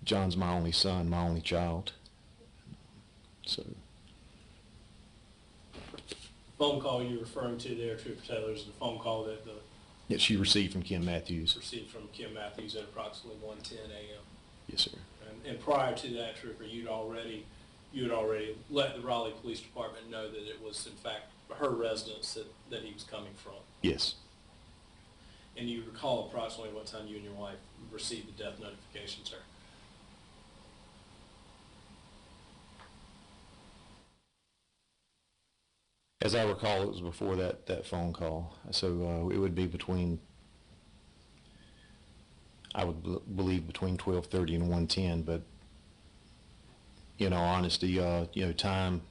John's my only son, my only child. So. Phone call you're referring to there, Trooper Taylor, is the phone call that she received from Kim Matthews. Received from Kim Matthews at approximately 1:10 a.m. Yes, sir. And prior to that, Trooper, you had already let the Raleigh Police Department know that it was in fact her residence that he was coming from. Yes. And you recall approximately what time you and your wife received the death notification, sir? As I recall, it was before that phone call. So it would be between, I would believe, between 12:30 and 1:10. But in all honesty, time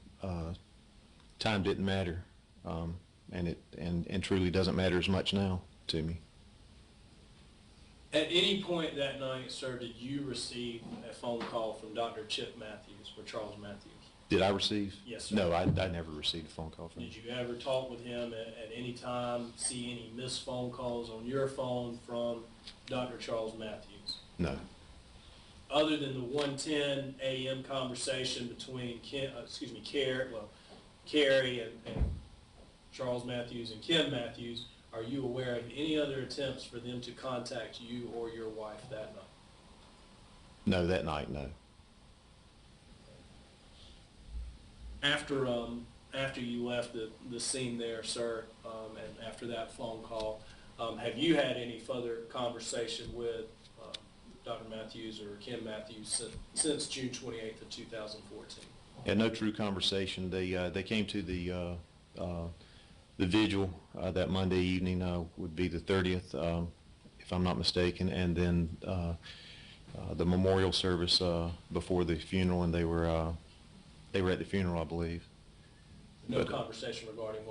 didn't matter, and it truly doesn't matter as much now to me. At any point that night, sir, did you receive a phone call from Dr. Chip Matthews or Charles Matthews? Did I receive? Yes, sir. No, I never received a phone call from him. Did you ever talk with him at any time, see any missed phone calls on your phone from Dr. Charles Matthews? No. Other than the 1:10 a.m. conversation between Carrie and Charles Matthews and Kim Matthews, are you aware of any other attempts for them to contact you or your wife that night? No, that night, no. After you left the scene there, sir, and after that phone call, have you had any further conversation with Dr. Matthews or Kim Matthews since June 28th of 2014? Yeah, no true conversation. They came to the vigil that Monday evening, would be the 30th, if I'm not mistaken, and then the memorial service before the funeral, and they were They were at the funeral, I believe. No But, conversation regarding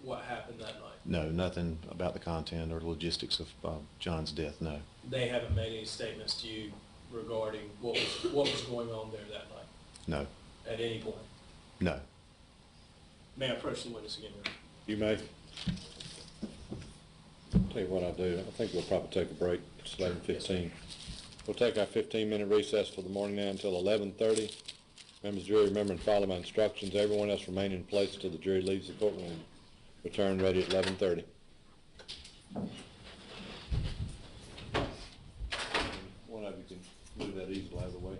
what happened that night? No, nothing about the content or logistics of John's death, no. They haven't made any statements to you regarding what was going on there that night, No, at any point? no. May I approach the witness again, Your Honor? You may. Tell you what I'll do. I think we'll probably take a break. It's 11:15. We'll take our 15-minute recess for the morning now until 11:30. Members of the jury, remember and follow my instructions. Everyone else remain in place until the jury leaves the courtroom. Return ready at 11:30. One of you can move that easel out of the way.